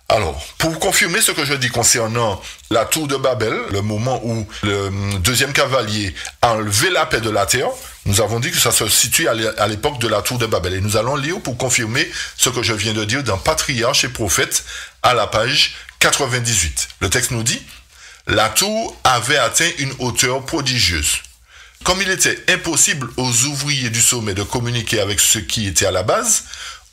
Alors, pour confirmer ce que je dis concernant la tour de Babel, le moment où le deuxième cavalier a enlevé la paix de la terre, nous avons dit que ça se situe à l'époque de la tour de Babel. Et nous allons lire pour confirmer ce que je viens de dire dans Patriarches et Prophètes à la page 98. Le texte nous dit « La tour avait atteint une hauteur prodigieuse. Comme il était impossible aux ouvriers du sommet de communiquer avec ceux qui étaient à la base,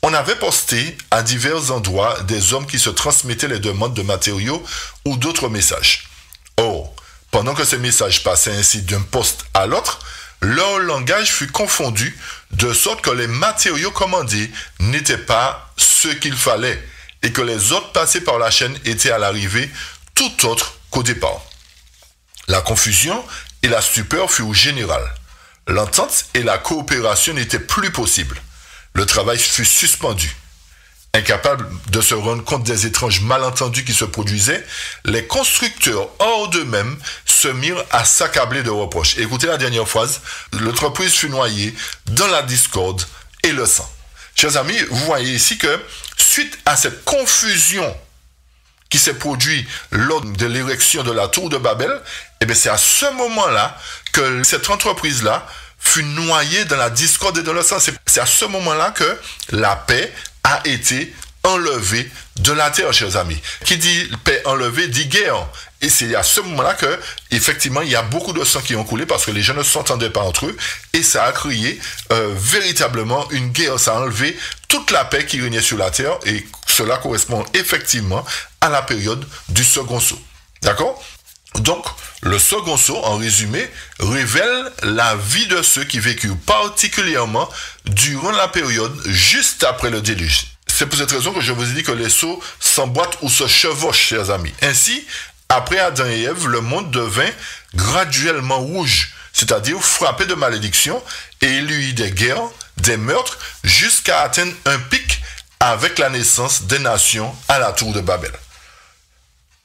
on avait posté à divers endroits des hommes qui se transmettaient les demandes de matériaux ou d'autres messages. Or, pendant que ces messages passaient ainsi d'un poste à l'autre, leur langage fut confondu, de sorte que les matériaux commandés n'étaient pas ceux qu'il fallait, et que les autres passés par la chaîne étaient à l'arrivée tout autre qu'au départ. La confusion et la stupeur furent générales. L'entente et la coopération n'étaient plus possibles. Le travail fut suspendu. Incapables de se rendre compte des étranges malentendus qui se produisaient, les constructeurs, hors d'eux-mêmes, se mirent à s'accabler de reproches. Écoutez la dernière phrase. L'entreprise fut noyée dans la discorde et le sang. Chers amis, vous voyez ici que, suite à cette confusion qui s'est produite lors de l'érection de la tour de Babel, eh bien c'est à ce moment-là que cette entreprise-là fut noyée dans la discorde et dans le sang. C'est à ce moment-là que la paix a été enlevée de la terre, chers amis. Qui dit paix enlevée dit guerre. Et c'est à ce moment-là que, effectivement, il y a beaucoup de sang qui ont coulé parce que les gens ne s'entendaient pas entre eux. Et ça a créé véritablement une guerre. Ça a enlevé toute la paix qui régnait sur la terre. Et cela correspond effectivement à la période du second sceau. D'accord ? Donc, le second sceau, en résumé, révèle la vie de ceux qui vécurent particulièrement durant la période juste après le déluge. C'est pour cette raison que je vous ai dit que les sceaux s'emboîtent ou se chevauchent, chers amis. Ainsi, après Adam et Ève, le monde devint graduellement rouge, c'est-à-dire frappé de malédiction, et il y eut des guerres, des meurtres, jusqu'à atteindre un pic avec la naissance des nations à la tour de Babel.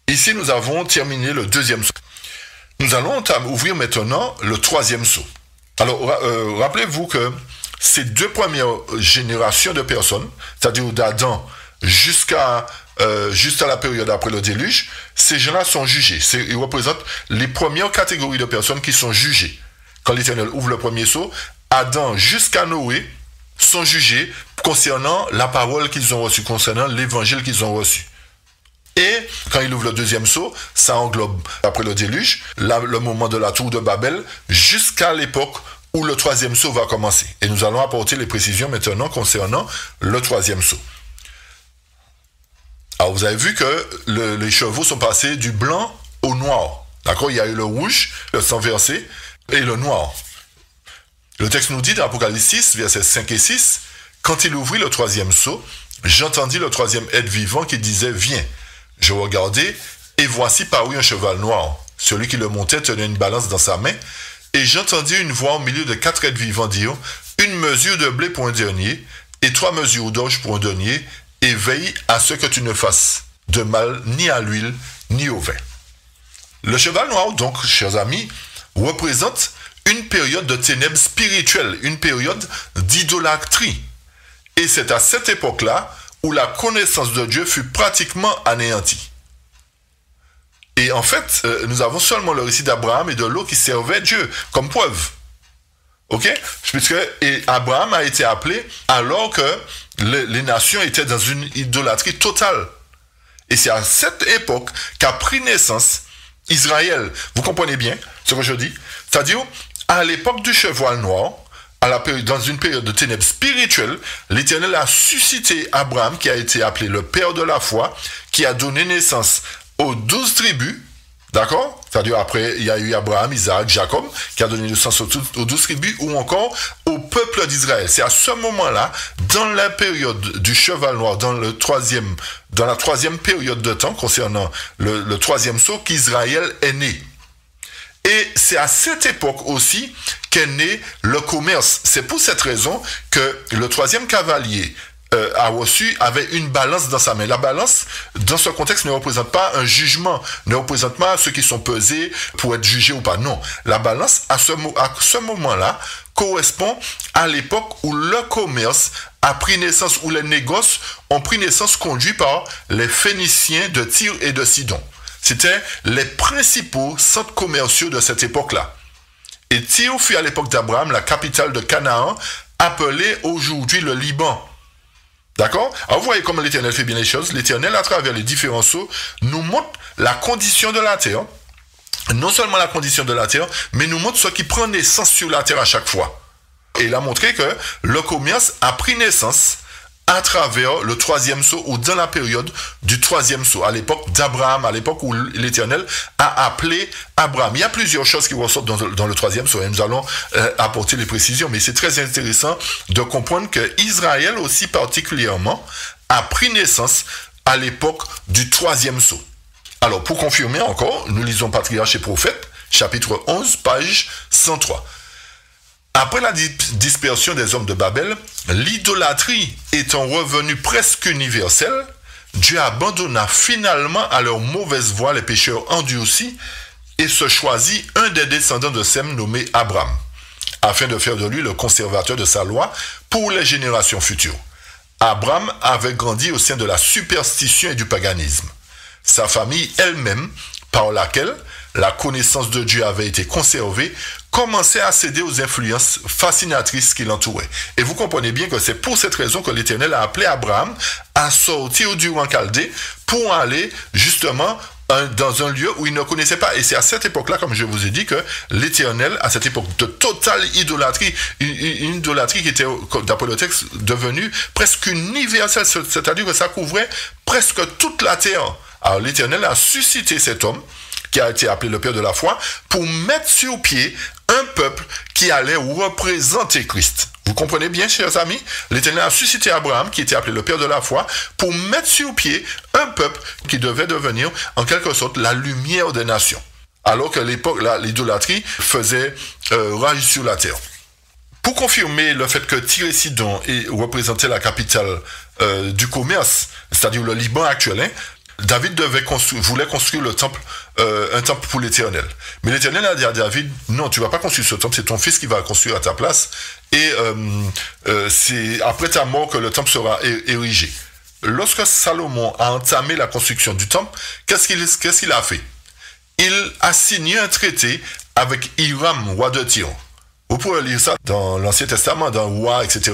Ici, nous avons terminé le deuxième sceau. Nous allons ouvrir maintenant le troisième sceau. Alors, rappelez-vous que ces deux premières générations de personnes, c'est-à-dire d'Adam jusqu'à la période après le déluge, ces gens-là sont jugés. Ils représentent les premières catégories de personnes qui sont jugées. Quand l'Éternel ouvre le premier sceau, Adam jusqu'à Noé sont jugés concernant la parole qu'ils ont reçue, concernant l'évangile qu'ils ont reçu. Et quand il ouvre le deuxième sceau, ça englobe, après le déluge, le moment de la tour de Babel, jusqu'à l'époque où le troisième sceau va commencer. Et nous allons apporter les précisions maintenant concernant le troisième sceau. Alors vous avez vu que les chevaux sont passés du blanc au noir. D'accord? Il y a eu le rouge, le sang versé, et le noir. Le texte nous dit dans Apocalypse 6, versets 5 et 6, « Quand il ouvrit le troisième sceau, j'entendis le troisième être vivant qui disait « Viens ». Je regardai, et voici parut un cheval noir. Celui qui le montait tenait une balance dans sa main, et j'entendis une voix au milieu de 4 êtres vivants dire « Une mesure de blé pour un denier, et 3 mesures d'orge pour un denier, et veille à ce que tu ne fasses de mal ni à l'huile, ni au vin. » Le cheval noir, donc, chers amis, représente une période de ténèbres spirituelles, une période d'idolâtrie. Et c'est à cette époque-là où la connaissance de Dieu fut pratiquement anéantie. Et en fait, nous avons seulement le récit d'Abraham et de Lot qui servaient Dieu comme preuve. Ok? Puisque Abraham a été appelé alors que les nations étaient dans une idolâtrie totale. Et c'est à cette époque qu'a pris naissance Israël. Vous comprenez bien ce que je dis? C'est-à-dire, à l'époque du cheval noir, dans une période de ténèbres spirituelles, l'Éternel a suscité Abraham, qui a été appelé le père de la foi, qui a donné naissance aux 12 tribus, d'accord? C'est-à-dire après, il y a eu Abraham, Isaac, Jacob, qui a donné naissance aux 12 tribus, ou encore au peuple d'Israël. C'est à ce moment-là, dans la période du cheval noir, dans la troisième période de temps, concernant le troisième sceau, qu'Israël est né. Et c'est à cette époque aussi qu'est né le commerce. C'est pour cette raison que le troisième cavalier avait une balance dans sa main. La balance, dans ce contexte, ne représente pas un jugement, ne représente pas ceux qui sont pesés pour être jugés ou pas. Non, la balance, à ce moment-là, correspond à l'époque où le commerce a pris naissance, où les négoces ont pris naissance conduits par les Phéniciens de Tyr et de Sidon. C'était les principaux centres commerciaux de cette époque-là. Et Tyr fut à l'époque d'Abraham la capitale de Canaan, appelée aujourd'hui le Liban. D'accord? Alors vous voyez comment l'Éternel fait bien les choses. L'Éternel, à travers les différents sceaux, nous montre la condition de la terre. Non seulement la condition de la terre, mais nous montre ce qui prend naissance sur la terre à chaque fois. Et il a montré que le commerce a pris naissance à travers le troisième sceau, ou dans la période du troisième sceau, à l'époque d'Abraham, à l'époque où l'Éternel a appelé Abraham. Il y a plusieurs choses qui ressortent dans le troisième sceau, et nous allons apporter les précisions, mais c'est très intéressant de comprendre que Israël aussi particulièrement a pris naissance à l'époque du troisième sceau. Alors, pour confirmer encore, nous lisons Patriarches et Prophètes, chapitre 11, page 103. Après la dispersion des hommes de Babel, l'idolâtrie étant revenue presque universelle, Dieu abandonna finalement à leur mauvaise voie les pécheurs endurcis et se choisit un des descendants de Sem nommé Abraham, afin de faire de lui le conservateur de sa loi pour les générations futures. Abraham avait grandi au sein de la superstition et du paganisme. Sa famille elle-même, par laquelle la connaissance de Dieu avait été conservée, commençait à céder aux influences fascinatrices qui l'entouraient. Et vous comprenez bien que c'est pour cette raison que l'Éternel a appelé Abraham à sortir du roi Chaldée pour aller justement dans un lieu où il ne connaissait pas. Et c'est à cette époque-là, comme je vous ai dit, que l'Éternel, à cette époque de totale idolâtrie, une idolâtrie qui était, d'après le texte, devenue presque universelle, c'est-à-dire que ça couvrait presque toute la terre. Alors l'Éternel a suscité cet homme, qui a été appelé le Père de la foi, pour mettre sur pied un peuple qui allait représenter Christ. Vous comprenez bien, chers amis? L'Éternel a suscité Abraham, qui était appelé le Père de la foi, pour mettre sur pied un peuple qui devait devenir, en quelque sorte, la lumière des nations. Alors que l'époque, l'idolâtrie faisait rage sur la terre. Pour confirmer le fait que Tyr et Sidon représentait la capitale du commerce, c'est-à-dire le Liban actuel, David voulait construire le temple, un temple pour l'Éternel. Mais l'Éternel a dit à David, non, tu vas pas construire ce temple, c'est ton fils qui va le construire à ta place. Et c'est après ta mort que le temple sera érigé. Lorsque Salomon a entamé la construction du temple, qu'est-ce qu'il a fait? Il a signé un traité avec Hiram, roi de Tyr. Vous pouvez lire ça dans l'Ancien Testament, dans Roi, etc.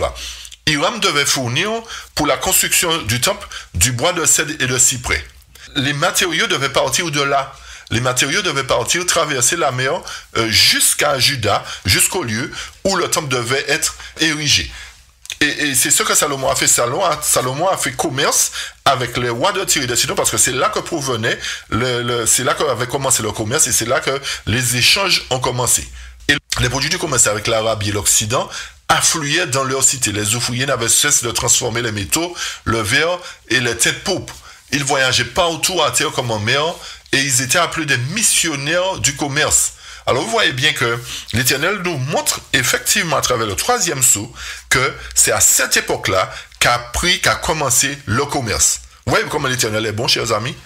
Hiram devait fournir pour la construction du temple du bois de cèdre et de cyprès. Les matériaux devaient partir de là. Les matériaux devaient partir, traverser la mer jusqu'à Juda, jusqu'au lieu où le temple devait être érigé. Et c'est ce que Salomon a fait. Salomon a fait commerce avec les rois de Tyr et de Sidon parce que c'est là que provenait, c'est là qu'avait commencé le commerce et c'est là que les échanges ont commencé. Et les produits du commerce avec l'Arabie et l'Occident affluaient dans leur cité. Les ouvriers n'avaient cessé de transformer les métaux, le verre et les têtes pourpres. Ils voyageaient partout à terre comme en mer et ils étaient appelés des missionnaires du commerce. Alors vous voyez bien que l'Éternel nous montre effectivement à travers le troisième sceau que c'est à cette époque-là qu'a commencé le commerce. Vous voyez comment l'Éternel est bon, chers amis?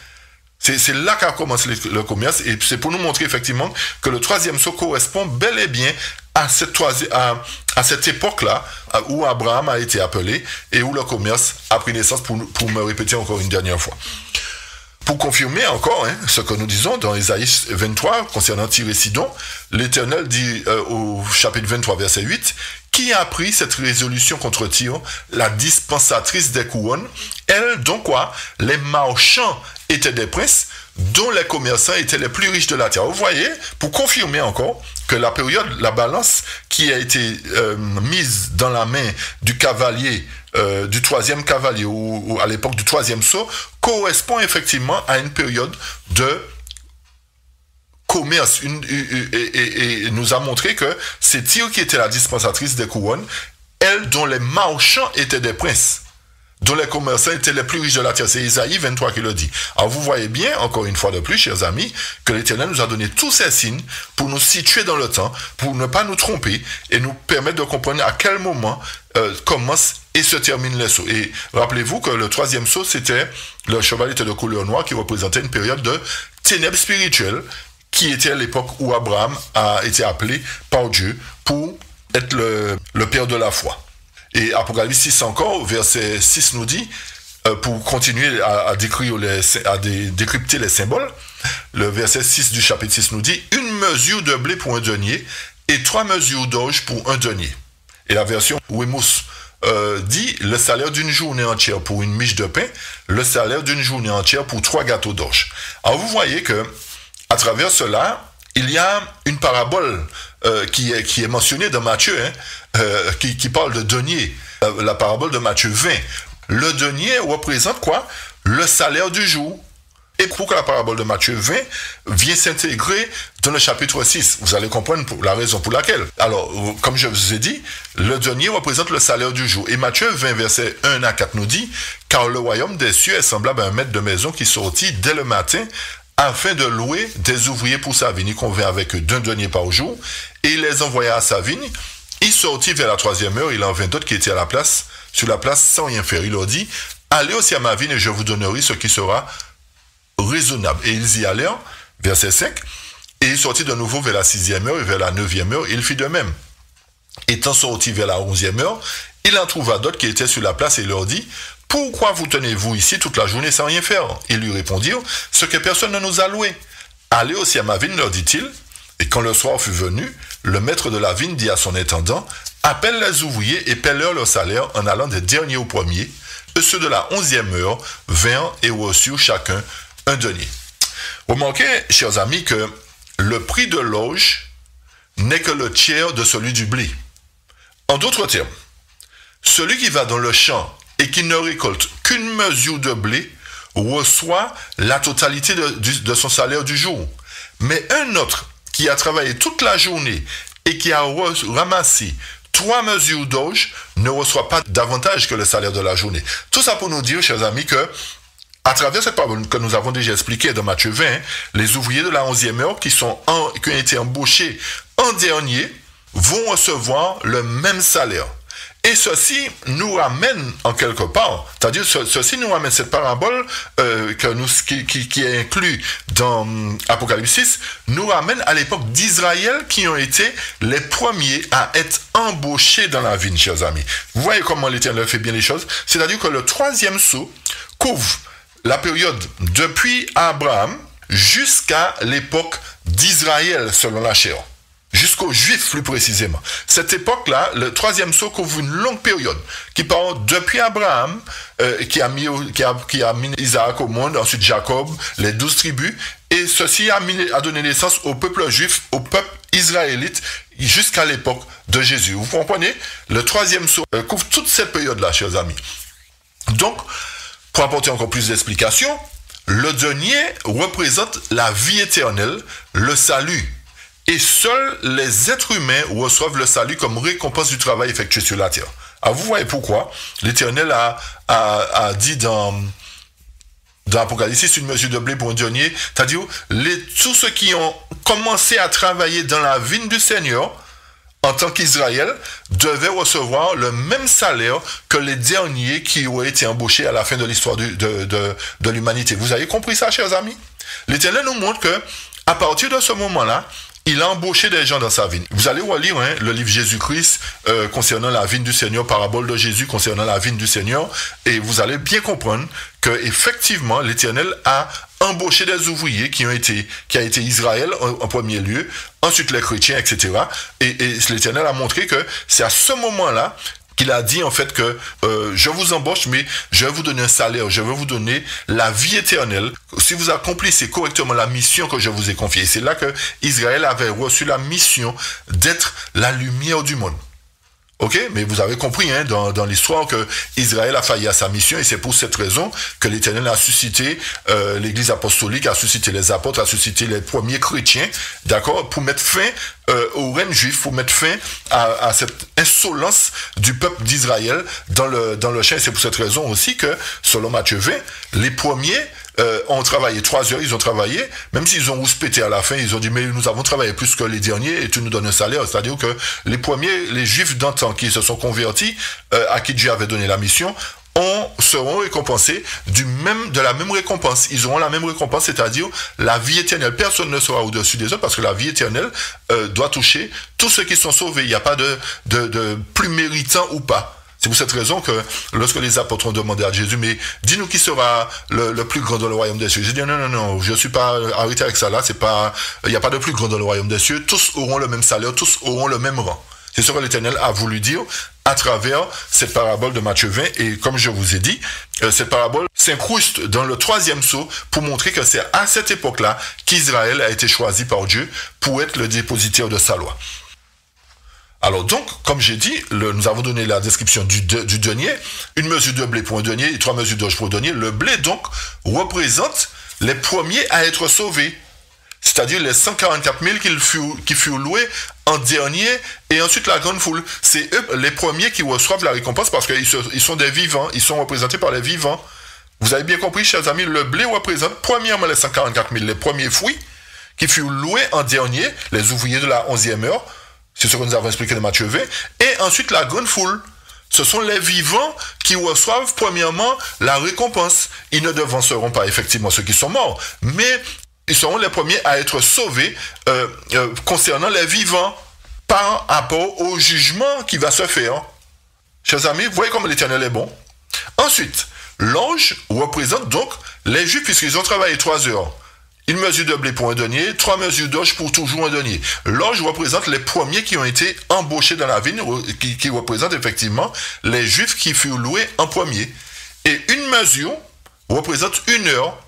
C'est là qu'a commencé le commerce et c'est pour nous montrer effectivement que le troisième sceau correspond bel et bien à cette époque-là où Abraham a été appelé et où le commerce a pris naissance, pour me répéter encore une dernière fois. Pour confirmer encore ce que nous disons dans Ésaïe 23 concernant Tyr et Sidon, l'Éternel dit au chapitre 23 verset 8, « Qui a pris cette résolution contre Tyr, la dispensatrice des couronnes, elle dont quoi les marchands étaient des princes, dont les commerçants étaient les plus riches de la terre. » Vous voyez, pour confirmer encore que la période, la balance qui a été mise dans la main du cavalier, du troisième cavalier, ou à l'époque du troisième sceau, correspond effectivement à une période de commerce et nous a montré que c'est Tyr qui était la dispensatrice des couronnes, elle dont les marchands étaient des princes, dont les commerçants étaient les plus riches de la terre. C'est Isaïe 23 qui le dit. Alors vous voyez bien, encore une fois de plus, chers amis, que l'Éternel nous a donné tous ces signes pour nous situer dans le temps, pour ne pas nous tromper et nous permettre de comprendre à quel moment commence et se termine les sceaux. Et rappelez-vous que le troisième sceau, c'était le cheval était de couleur noire qui représentait une période de ténèbres spirituelles qui était l'époque où Abraham a été appelé par Dieu pour être le père de la foi. Et Apocalypse 6 encore, verset 6 nous dit, pour continuer à décrypter les symboles, le verset 6 du chapitre 6 nous dit, une mesure de blé pour un denier et 3 mesures d'orge pour un denier. Et la version Weymouth dit, le salaire d'une journée entière pour une miche de pain, le salaire d'une journée entière pour 3 gâteaux d'orge. Alors vous voyez que, à travers cela, il y a une parabole qui est mentionnée dans Matthieu, qui parle de denier, la parabole de Matthieu 20. Le denier représente quoi? Le salaire du jour. Et pourquoi la parabole de Matthieu 20 vient s'intégrer dans le chapitre 6? Vous allez comprendre la raison pour laquelle. Alors, comme je vous ai dit, le denier représente le salaire du jour. Et Matthieu 20, verset 1 à 4 nous dit, « Car le royaume des cieux est semblable à un maître de maison qui sortit dès le matin afin de louer des ouvriers pour sa vigne. Il convint avec eux d'un denier par jour, et il les envoya à sa vigne. Il sortit vers la 3e heure, il en vint d'autres qui étaient sur la place sans rien faire. Il leur dit, allez aussi à ma vigne et je vous donnerai ce qui sera raisonnable. Et ils y allèrent, verset 5, et il sortit de nouveau vers la 6e heure et vers la 9e heure, il fit de même. Étant sorti vers la 11e heure, il en trouva d'autres qui étaient sur la place et il leur dit, pourquoi vous tenez-vous ici toute la journée sans rien faire? Ils lui répondirent, ce que personne ne nous a loué. Allez aussi à ma vigne, leur dit-il. Et quand le soir fut venu, le maître de la vigne dit à son intendant, appelle les ouvriers et paie-leur leur salaire en allant des derniers aux premiers. Et ceux de la 11e heure vinrent et reçurent chacun un denier. Remarquez, chers amis, que le prix de l'orge n'est que le tiers de celui du blé. En d'autres termes, celui qui va dans le champ et qui ne récolte qu'une mesure de blé reçoit la totalité de son salaire du jour. Mais un autre qui a travaillé toute la journée et qui a ramassé 3 mesures d'orge ne reçoit pas davantage que le salaire de la journée. Tout ça pour nous dire, chers amis, que à travers cette parole que nous avons déjà expliquée dans Matthieu 20, les ouvriers de la 11e heure qui ont été embauchés en dernier vont recevoir le même salaire. Et ceci nous ramène en quelque part, c'est-à-dire ceci nous ramène cette parabole qui est inclue dans Apocalypse 6, nous ramène à l'époque d'Israël qui ont été les premiers à être embauchés dans la vigne, chers amis. Vous voyez comment l'Éternel fait bien les choses? C'est-à-dire que le troisième sceau couvre la période depuis Abraham jusqu'à l'époque d'Israël selon la chair. Jusqu'aux Juifs plus précisément. Cette époque-là, le troisième sceau couvre une longue période qui part depuis Abraham, qui a mis Isaac au monde, ensuite Jacob, les 12 tribus, et ceci a donné naissance au peuple juif, au peuple israélite, jusqu'à l'époque de Jésus. Vous comprenez? Le troisième sceau couvre toute cette période-là, chers amis. Donc, pour apporter encore plus d'explications, le denier représente la vie éternelle, le salut. Et seuls les êtres humains reçoivent le salut comme récompense du travail effectué sur la terre. Alors vous voyez pourquoi l'Éternel a dit dans Apocalypse 6 une mesure de blé pour un denier, c'est-à-dire tous ceux qui ont commencé à travailler dans la vigne du Seigneur en tant qu'Israël devaient recevoir le même salaire que les derniers qui ont été embauchés à la fin de l'histoire de l'humanité. Vous avez compris ça, chers amis? L'Éternel nous montre que à partir de ce moment-là, il a embauché des gens dans sa vigne. Vous allez relire le livre Jésus-Christ concernant la vigne du Seigneur, parabole de Jésus concernant la vigne du Seigneur, et vous allez bien comprendre que effectivement l'Éternel a embauché des ouvriers qui a été Israël en premier lieu, ensuite les chrétiens, etc. Et l'Éternel a montré que c'est à ce moment-là qu'il a dit en fait que je vous embauche, mais je vais vous donner un salaire, je vais vous donner la vie éternelle. Si vous accomplissez correctement la mission que je vous ai confiée, c'est là que Israël avait reçu la mission d'être la lumière du monde. Ok, mais vous avez compris dans l'histoire que Israël a failli à sa mission et c'est pour cette raison que l'Éternel a suscité l'Église apostolique, a suscité les apôtres, a suscité les premiers chrétiens, d'accord, pour mettre fin au règne juif, pour mettre fin à cette insolence du peuple d'Israël dans le champ. C'est pour cette raison aussi que, selon Matthieu 20, les premiers ont travaillé 3 heures, ils ont travaillé, même s'ils ont rouspété à la fin, ils ont dit, mais nous avons travaillé plus que les derniers et tu nous donnes un salaire. C'est-à-dire que les premiers, les Juifs d'antan qui se sont convertis, à qui Dieu avait donné la mission, seront récompensés de la même récompense. Ils auront la même récompense, c'est-à-dire la vie éternelle. Personne ne sera au-dessus des autres parce que la vie éternelle doit toucher tous ceux qui sont sauvés. Il n'y a pas de plus méritant ou pas. C'est pour cette raison que lorsque les apôtres ont demandé à Jésus, mais dis-nous qui sera le plus grand dans le royaume des cieux. J'ai dit non, je ne suis pas arrêté avec ça là, il n'y a pas de plus grand dans le royaume des cieux, tous auront le même salaire, tous auront le même rang. C'est ce que l'Éternel a voulu dire à travers cette parabole de Matthieu 20. Et comme je vous ai dit, cette parabole s'incruste dans le troisième sceau pour montrer que c'est à cette époque-là qu'Israël a été choisi par Dieu pour être le dépositaire de sa loi. Alors donc, comme j'ai dit, nous avons donné la description du denier, une mesure de blé pour un denier et 3 mesures d'orge pour un denier. Le blé donc représente les premiers à être sauvés, c'est-à-dire les 144 000 qui furent loués en dernier, et ensuite la grande foule. C'est eux les premiers qui reçoivent la récompense parce qu'ils sont des vivants, ils sont représentés par les vivants. Vous avez bien compris, chers amis, le blé représente premièrement les 144 000, les premiers fruits qui furent loués en dernier, les ouvriers de la 11e heure. C'est ce que nous avons expliqué dans Matthieu 20. Et ensuite, la grande foule. Ce sont les vivants qui reçoivent premièrement la récompense. Ils ne devanceront pas effectivement ceux qui sont morts, mais ils seront les premiers à être sauvés concernant les vivants par rapport au jugement qui va se faire. Chers amis, vous voyez comme l'Éternel est bon. Ensuite, l'ange représente donc les Juifs puisqu'ils ont travaillé 3 heures. Une mesure de blé pour un denier, 3 mesures d'orge pour toujours un denier. L'orge représente les premiers qui ont été embauchés dans la vigne, qui représente effectivement les Juifs qui furent loués en premier. Et une mesure représente 1 heure.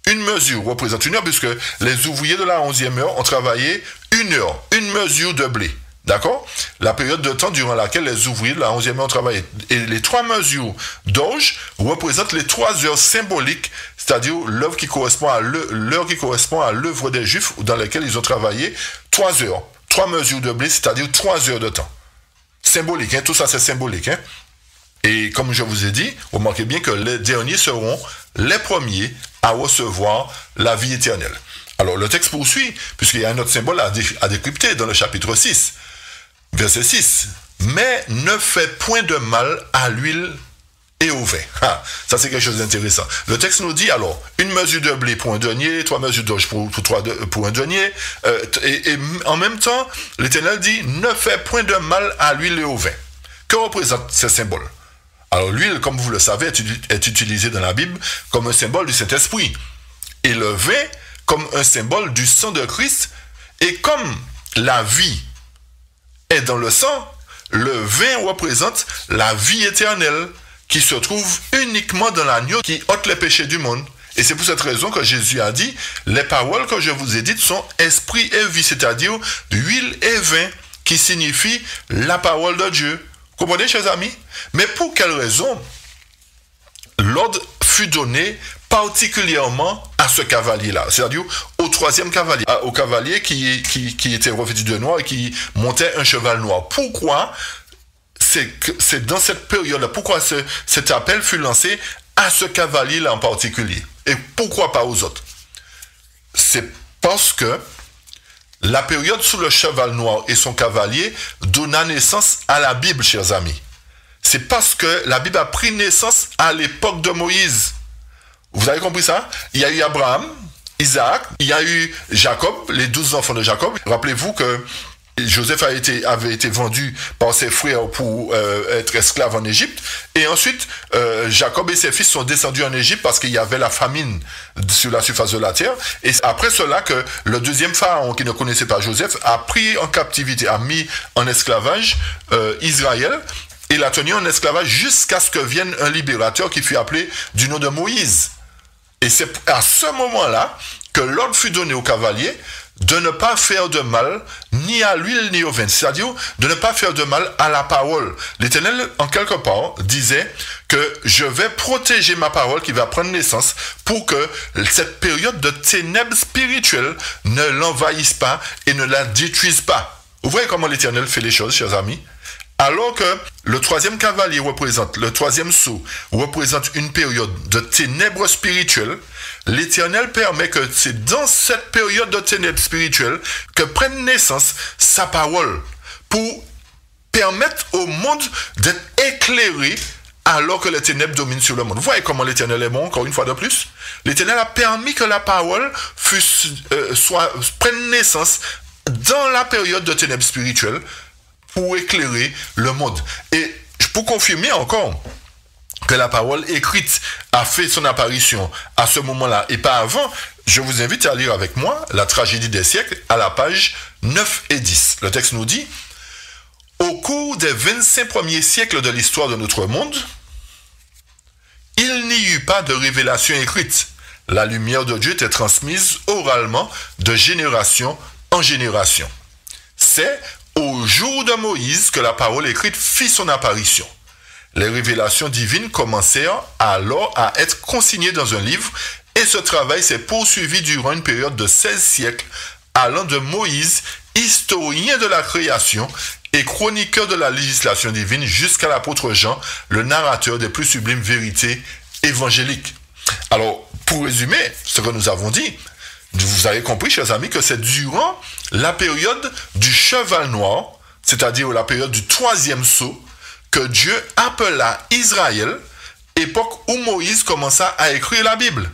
Une mesure représente 1 heure puisque les ouvriers de la 11e heure ont travaillé 1 heure, une mesure de blé. D'accord? La période de temps durant laquelle les ouvriers de la 11e heure ont travaillé. Et les 3 mesures d'orge représentent les 3 heures symboliques, c'est-à-dire l'heure qui correspond à l'œuvre des Juifs dans laquelle ils ont travaillé 3 heures. 3 mesures de blé, c'est-à-dire 3 heures de temps. Symbolique, tout ça c'est symbolique. Et comme je vous ai dit, remarquez bien que les derniers seront les premiers à recevoir la vie éternelle. Alors le texte poursuit, puisqu'il y a un autre symbole à décrypter dans le chapitre 6. Verset 6, mais ne fait point de mal à l'huile et au vin. Ah, ça, c'est quelque chose d'intéressant. Le texte nous dit, alors, une mesure de blé pour un denier, 3 mesures d'orge pour un denier, et en même temps, l'Éternel dit, ne fait point de mal à l'huile et au vin. Que représentent ces symboles? Alors, l'huile, comme vous le savez, est utilisée dans la Bible comme un symbole du Saint-Esprit. Et le vin, comme un symbole du sang de Christ. Et comme la vie est dans le sang, le vin représente la vie éternelle qui se trouve uniquement dans l'agneau qui ôte les péchés du monde. Et c'est pour cette raison que Jésus a dit, les paroles que je vous ai dites sont esprit et vie, c'est-à-dire huile et vin, qui signifie la parole de Dieu. Comprenez, chers amis? Mais pour quelle raison l'ordre fut donné particulièrement à ce cavalier-là, c'est-à-dire au troisième cavalier, au cavalier qui était revêtu de noir et qui montait un cheval noir? Pourquoi c'est dans cette période-là, pourquoi cet appel fut lancé à ce cavalier-là en particulier? Et pourquoi pas aux autres? C'est parce que la période sous le cheval noir et son cavalier donna naissance à la Bible, chers amis. C'est parce que la Bible a pris naissance à l'époque de Moïse. Vous avez compris ça? Il y a eu Abraham, Isaac, il y a eu Jacob, les 12 enfants de Jacob. Rappelez-vous que Joseph avait été vendu par ses frères pour être esclave en Égypte. Et ensuite, Jacob et ses fils sont descendus en Égypte parce qu'il y avait la famine sur la surface de la terre. Et après cela, que le deuxième pharaon, qui ne connaissait pas Joseph, a pris en captivité, a mis en esclavage Israël. Et l'a tenu en esclavage jusqu'à ce que vienne un libérateur qui fut appelé du nom de Moïse. Et c'est à ce moment-là que l'ordre fut donné aux cavaliers de ne pas faire de mal ni à l'huile ni au vin, c'est-à-dire de ne pas faire de mal à la parole. L'Éternel, en quelque part, disait que je vais protéger ma parole qui va prendre naissance pour que cette période de ténèbres spirituelles ne l'envahisse pas et ne la détruise pas. Vous voyez comment l'Éternel fait les choses, chers amis? Alors que le troisième cavalier le troisième sceau représente une période de ténèbres spirituelles, l'Éternel permet que c'est dans cette période de ténèbres spirituelles que prenne naissance sa parole pour permettre au monde d'être éclairé alors que les ténèbres dominent sur le monde. Vous voyez comment l'Éternel est bon, encore une fois de plus? L'Éternel a permis que la parole prenne naissance dans la période de ténèbres spirituelles pour éclairer le monde. Et pour confirmer encore que la parole écrite a fait son apparition à ce moment-là et pas avant, je vous invite à lire avec moi la tragédie des siècles à la page 9 et 10. Le texte nous dit, au cours des 25 premiers siècles de l'histoire de notre monde, il n'y eut pas de révélation écrite. La lumière de Dieu était transmise oralement de génération en génération. C'est au jour de Moïse que la parole écrite fit son apparition. Les révélations divines commencèrent alors à être consignées dans un livre et ce travail s'est poursuivi durant une période de 16 siècles allant de Moïse, historien de la création et chroniqueur de la législation divine, jusqu'à l'apôtre Jean, le narrateur des plus sublimes vérités évangéliques. Alors, pour résumer ce que nous avons dit, vous avez compris, chers amis, que c'est durant la période du cheval noir, c'est-à-dire la période du troisième sceau, que Dieu appela Israël, époque où Moïse commença à écrire la Bible.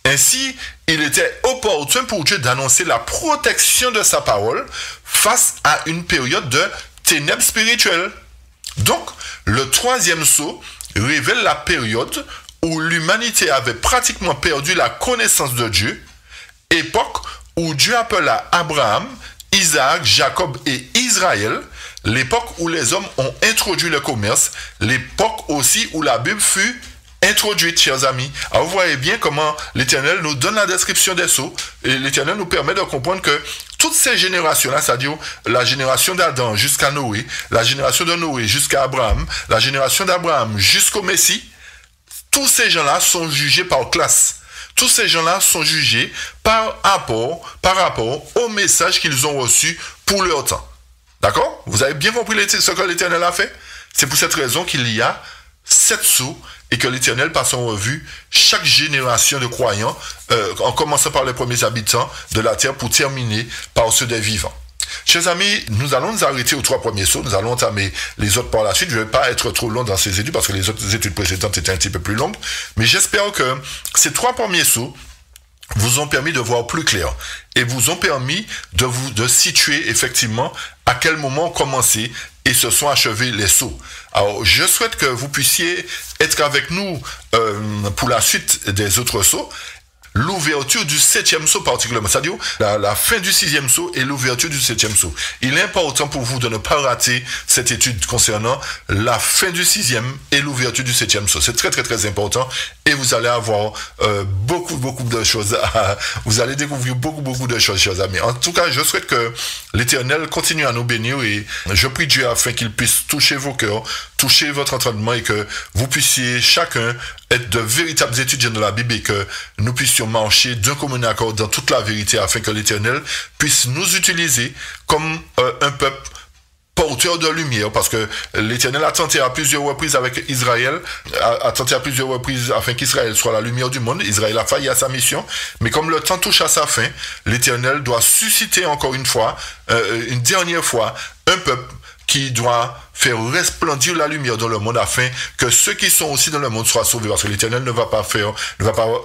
Ainsi, il était opportun pour Dieu d'annoncer la protection de sa parole face à une période de ténèbres spirituelles. Donc, le troisième sceau révèle la période où l'humanité avait pratiquement perdu la connaissance de Dieu, époque où Dieu appela Abraham, Isaac, Jacob et Israël, l'époque où les hommes ont introduit le commerce, l'époque aussi où la Bible fut introduite, chers amis. Alors vous voyez bien comment l'Éternel nous donne la description des sceaux, et l'Éternel nous permet de comprendre que toutes ces générations-là, c'est-à-dire la génération d'Adam jusqu'à Noé, la génération de Noé jusqu'à Abraham, la génération d'Abraham jusqu'au Messie, tous ces gens-là sont jugés par classe. Tous ces gens-là sont jugés par rapport au message qu'ils ont reçu pour leur temps. D'accord? Vous avez bien compris ce que l'Éternel a fait? C'est pour cette raison qu'il y a 7 sceaux et que l'Éternel passe en revue chaque génération de croyants, en commençant par les premiers habitants de la terre pour terminer par ceux des vivants. Chers amis, nous allons nous arrêter aux 3 premiers sauts. Nous allons entamer les autres par la suite. Je ne vais pas être trop long dans ces études parce que les autres études précédentes étaient un petit peu plus longues. Mais j'espère que ces 3 premiers sauts vous ont permis de voir plus clair et vous ont permis de situer effectivement à quel moment commencer et se sont achevés les sauts. Alors, je souhaite que vous puissiez être avec nous pour la suite des autres sauts. L'ouverture du 7e saut particulièrement, c'est-à-dire la fin du 6e saut et l'ouverture du 7e saut. Il est important pour vous de ne pas rater cette étude concernant la fin du 6e et l'ouverture du 7e saut. C'est très très très important et vous allez avoir beaucoup de choses vous allez découvrir beaucoup de choses, chers amis. En tout cas, je souhaite que l'Éternel continue à nous bénir et je prie Dieu afin qu'il puisse toucher vos cœurs, toucher votre entraînement et que vous puissiez chacun être de véritables étudiants de la Bible et que nous puissions marcher d'un commun accord dans toute la vérité afin que l'Éternel puisse nous utiliser comme un peuple porteur de lumière, parce que l'Éternel a tenté à plusieurs reprises avec Israël, a tenté à plusieurs reprises afin qu'Israël soit la lumière du monde. Israël a failli à sa mission, mais comme le temps touche à sa fin, l'Éternel doit susciter encore une fois, une dernière fois, un peuple qui doit faire resplendir la lumière dans le monde afin que ceux qui sont aussi dans le monde soient sauvés, parce que l'Éternel ne va pas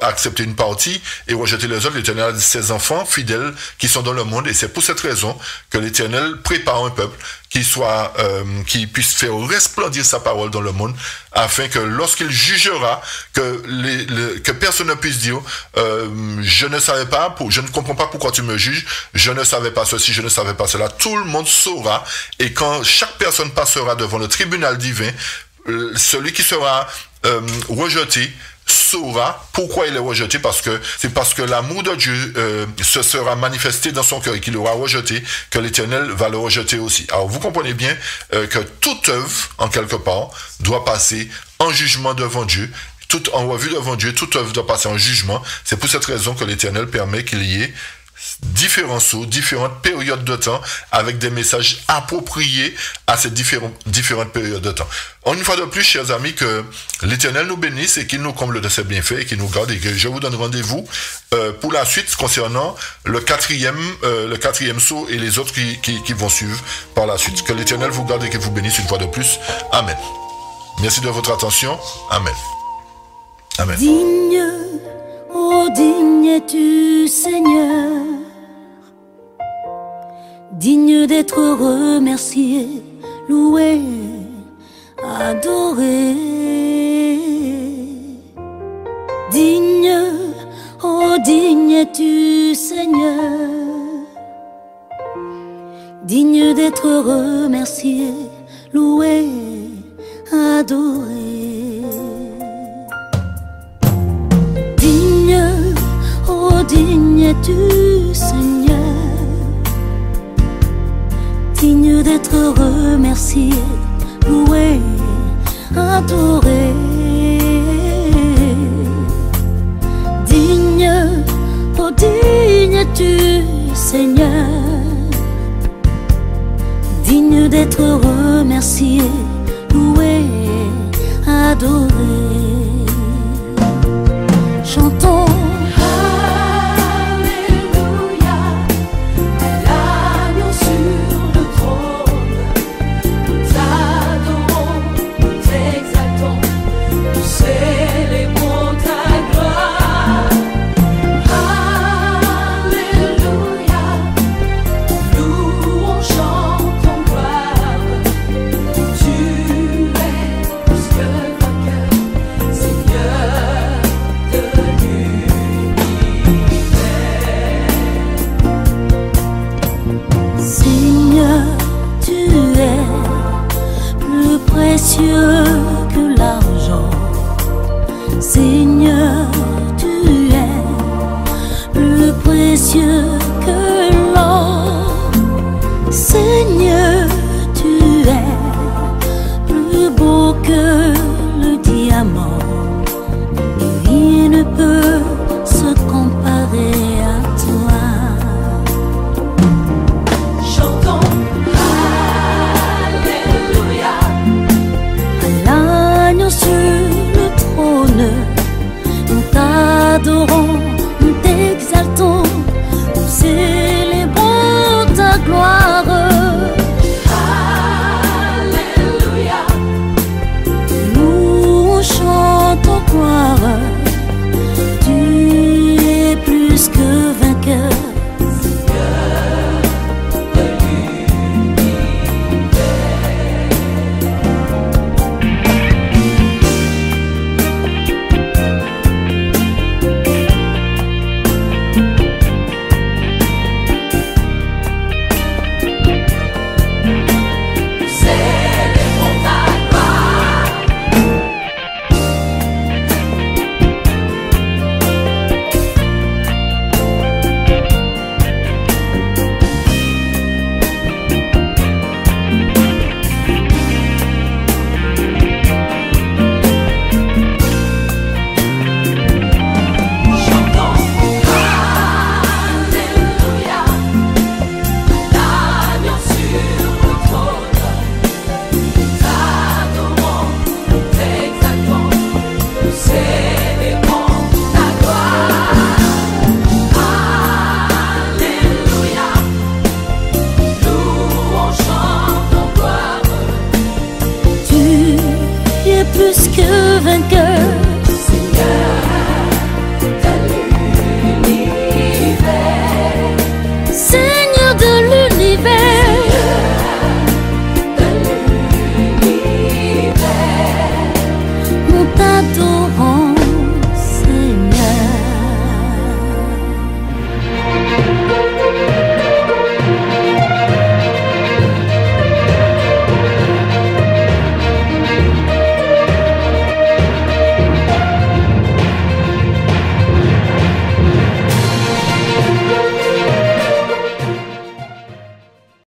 accepter une partie et rejeter les autres. L'Éternel a ses enfants fidèles qui sont dans le monde et c'est pour cette raison que l'Éternel prépare un peuple qui puisse faire resplendir sa parole dans le monde afin que lorsqu'il jugera que personne ne puisse dire je ne savais pas, je ne comprends pas pourquoi tu me juges, je ne savais pas ceci, je ne savais pas cela. Tout le monde saura et quand chaque personne passera devant le tribunal divin, celui qui sera rejeté saura pourquoi il est rejeté, c'est parce que l'amour de Dieu se sera manifesté dans son cœur et qu'il aura rejeté, que l'Éternel va le rejeter aussi. Alors vous comprenez bien que toute œuvre, en quelque part, doit passer en jugement devant Dieu, en revue devant Dieu, toute œuvre doit passer en jugement. C'est pour cette raison que l'Éternel permet qu'il y ait différents sauts, différentes périodes de temps avec des messages appropriés à ces différentes périodes de temps. Une fois de plus, chers amis, que l'Éternel nous bénisse et qu'il nous comble de ses bienfaits et qu'il nous garde et que je vous donne rendez-vous pour la suite concernant le quatrième saut et les autres qui vont suivre par la suite. Que l'Éternel vous garde et qu'il vous bénisse une fois de plus. Amen. Merci de votre attention. Amen. Amen. Digne, oh digne es-tu, Seigneur, digne d'être remercié, loué, adoré. Digne, oh digne es-tu, Seigneur, digne d'être remercié, loué, adoré. Digne, oh digne es-tu, Seigneur, digne d'être remercié, loué, adoré. Digne, oh digne es-tu, Seigneur, digne d'être remercié, loué, adoré. Chantons Alléluia, l'agneau sur le trône. Nous t'adorons, nous t'exaltons, nous célébrons ta gloire. Alléluia, nous on chante ton gloire. Tu es plus que vainqueur, Seigneur de l'univers. Seigneur, tu es plus précieux que l'argent. Seigneur, tu es plus précieux que l'or. Seigneur, tu es plus beau que le diamant. Rien ne peut se comparer à toi. Chantons Alléluia, À l'agneau sur le trône, nous t'adorons.